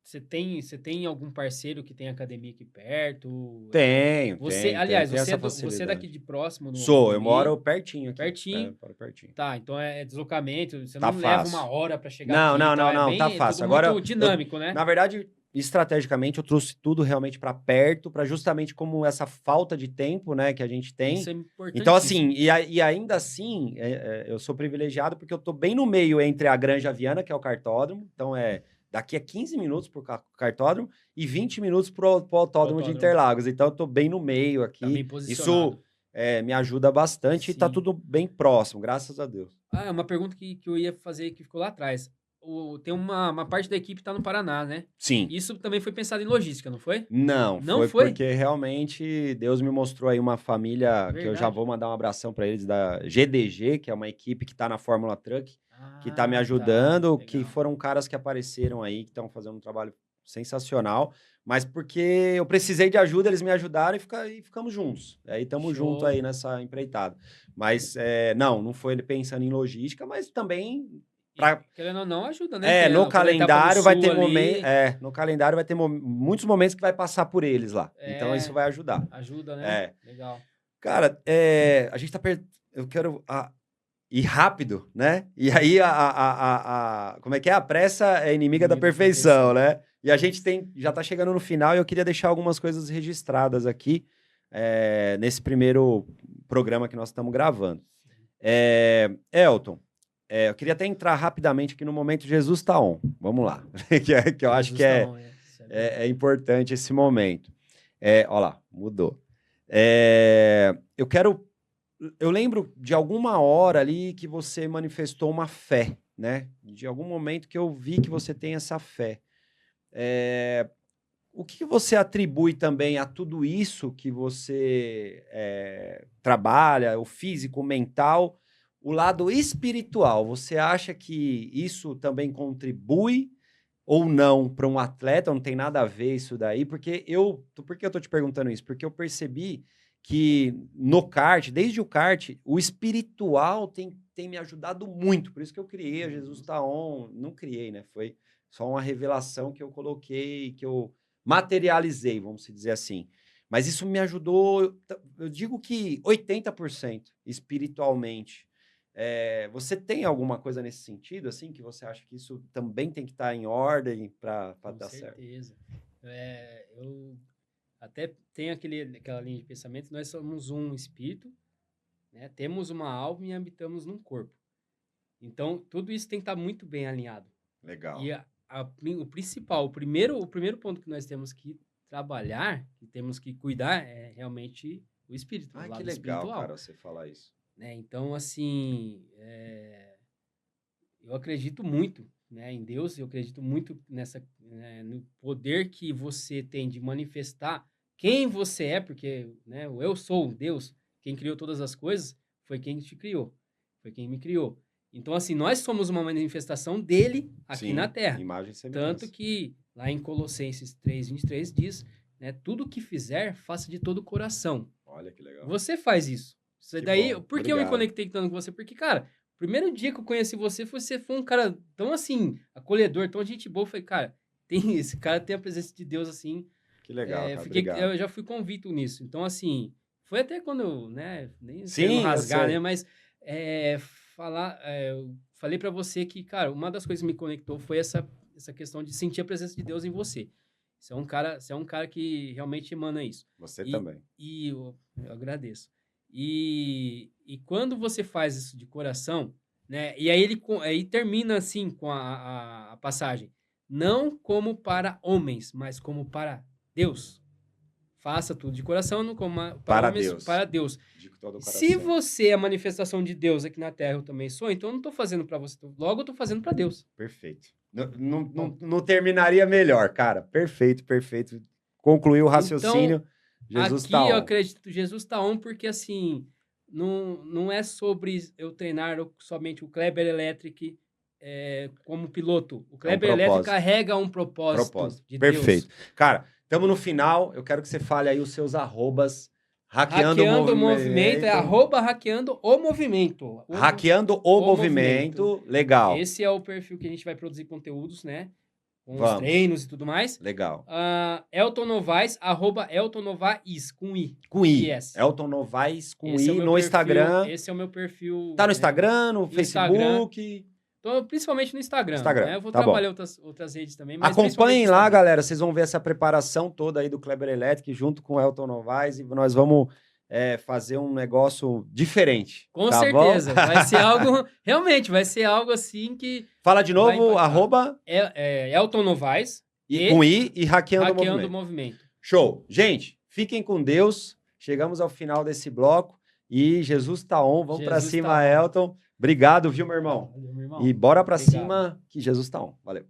B: Você tem algum parceiro que tem academia aqui perto?
A: Tenho.
B: Aliás, você é daqui de próximo? Eu
A: moro pertinho aqui.
B: Pertinho?
A: Moro pertinho.
B: Tá, então é deslocamento, você
A: não
B: leva uma hora para chegar
A: não,
B: aqui.
A: Não, tá fácil. Agora,
B: muito dinâmico, né?
A: Na verdade, estrategicamente, eu trouxe tudo realmente para perto, para justamente como essa falta de tempo, né, que a gente tem.
B: Isso é importante.
A: Então, assim, e ainda assim, eu sou privilegiado porque eu tô bem no meio entre a Granja Viana, que é o cartódromo, então daqui a 15 minutos pro cartódromo e 20 minutos pro autódromo de Interlagos. Então, eu tô bem no meio aqui.
B: Tá bem posicionado.
A: Isso me ajuda bastante. Sim. E tá tudo bem próximo, graças a Deus.
B: Uma pergunta que eu ia fazer que ficou lá atrás. Tem uma parte da equipe que tá no Paraná, né?
A: Sim.
B: Isso também foi pensado em logística, não foi?
A: Não foi porque realmente Deus me mostrou aí uma família. Verdade. Que eu já vou mandar um abração para eles, da GDG, que é uma equipe que tá na Fórmula Truck, que tá me ajudando, que foram caras que apareceram aí, que estão fazendo um trabalho sensacional, mas porque eu precisei de ajuda, eles me ajudaram e ficamos juntos. Aí estamos juntos aí nessa empreitada. Mas não foi ele pensando em logística, mas também
B: Querendo ou não, ajuda, né?
A: No calendário vai ter
B: momento.
A: No calendário vai ter muitos momentos que vai passar por eles lá. Então isso vai ajudar.
B: Ajuda, né? Legal.
A: Cara, a gente tá eu quero ir rápido, né? E aí como é que é? A pressa é inimiga da perfeição, né? E a gente já tá chegando no final e eu queria deixar algumas coisas registradas aqui nesse primeiro programa que nós estamos gravando. Elton, eu queria até entrar rapidamente aqui no momento Jesus tá on. Vamos lá. que eu acho que é importante esse momento. Olha lá, mudou. Eu lembro de alguma hora ali que você manifestou uma fé, né? De algum momento que eu vi que você tem essa fé. O que você atribui também a tudo isso que você trabalha, o físico, o mental, o lado espiritual? Você acha que isso também contribui ou não para um atleta? Não tem nada a ver isso daí? Por que eu tô te perguntando isso? Porque eu percebi que no kart, desde o kart, o espiritual tem me ajudado muito. Por isso que eu criei a Jesus Tá On. Não criei, né? Foi só uma revelação que eu coloquei, que eu materializei, vamos dizer assim. Mas isso me ajudou, eu digo que 80% espiritualmente. Você tem alguma coisa nesse sentido, assim, que você acha que isso também tem que estar em ordem para dar certo?
B: Com certeza. Eu até tenho aquela linha de pensamento, nós somos um espírito, né? Temos uma alma e habitamos num corpo. Então, tudo isso tem que estar muito bem alinhado.
A: Legal.
B: E o principal, o primeiro ponto que nós temos que trabalhar, que temos que cuidar, é realmente o espírito.
A: Que legal, espiritual. Cara, você falar isso.
B: Então, assim, eu acredito muito, né, em Deus, eu acredito muito no poder que você tem de manifestar quem você é, porque, né, eu sou Deus, quem criou todas as coisas foi quem te criou, foi quem me criou. Então, assim, nós somos uma manifestação dele aqui na Terra.
A: Imagem e semelhança.
B: Tanto que lá em Colossenses 3:23 diz, né, tudo que fizer, faça de todo o coração.
A: Olha que legal.
B: Você faz isso. Por que eu me conectei tanto com você? Porque, cara, o primeiro dia que eu conheci você foi um cara tão, assim, acolhedor, tão gente boa. Eu falei, cara, esse cara tem a presença de Deus, assim.
A: Que legal, cara,
B: eu já fui convicto nisso. Então, assim, foi até quando eu, né, nem sei rasgar, né, mas eu falei pra você que, cara, uma das coisas que me conectou foi essa questão de sentir a presença de Deus em você. Você é um cara que realmente emana isso.
A: Você também.
B: E eu agradeço. E quando você faz isso de coração, né? E aí termina assim com a passagem. Não como para homens, mas como para Deus. Faça tudo de coração, não como para homens,
A: Deus.
B: para Deus.
A: De todo o coração.
B: Se você é a manifestação de Deus aqui na Terra, eu também sou, então eu não estou fazendo para você. Logo, eu estou fazendo para Deus.
A: Perfeito. Não terminaria melhor, cara. Perfeito. Concluiu o raciocínio.
B: Então, Jesus tá on. Aqui eu acredito que Jesus tá on porque, assim, não é sobre eu treinar somente o Kleber Electric como piloto. O Kleber Electric carrega um propósito de
A: Perfeito.
B: Deus.
A: Cara, estamos no final. Eu quero que você fale aí os seus arrobas. Hackeando o
B: movimento é @hackeando o movimento.
A: Hackeando o movimento. Legal.
B: Esse é o perfil que a gente vai produzir conteúdos, né? Com os treinos e tudo mais.
A: Legal.
B: Elton Novaes, @EltonNovaes, com I.
A: Com I. Elton Novaes, com I, no Instagram.
B: Esse é o meu perfil.
A: Tá no Instagram, no Facebook?
B: Então, principalmente no Instagram. Né? Eu vou trabalhar outras redes também.
A: Mas acompanhem lá, galera. Vocês vão ver essa preparação toda aí do Kleber Electric junto com o Elton Novaes e nós vamos fazer um negócio diferente.
B: Com certeza. Bom? Vai ser algo... Realmente, vai ser algo assim que...
A: Fala de novo, @
B: Elton Novaes.
A: Com I e Hackeando
B: o Movimento.
A: Show. Gente, fiquem com Deus. Chegamos ao final desse bloco e Jesus tá on. Vamos pra cima, Elton. Obrigado, viu, meu irmão?
B: Valeu, meu irmão.
A: E bora pra cima que Jesus tá on. Valeu.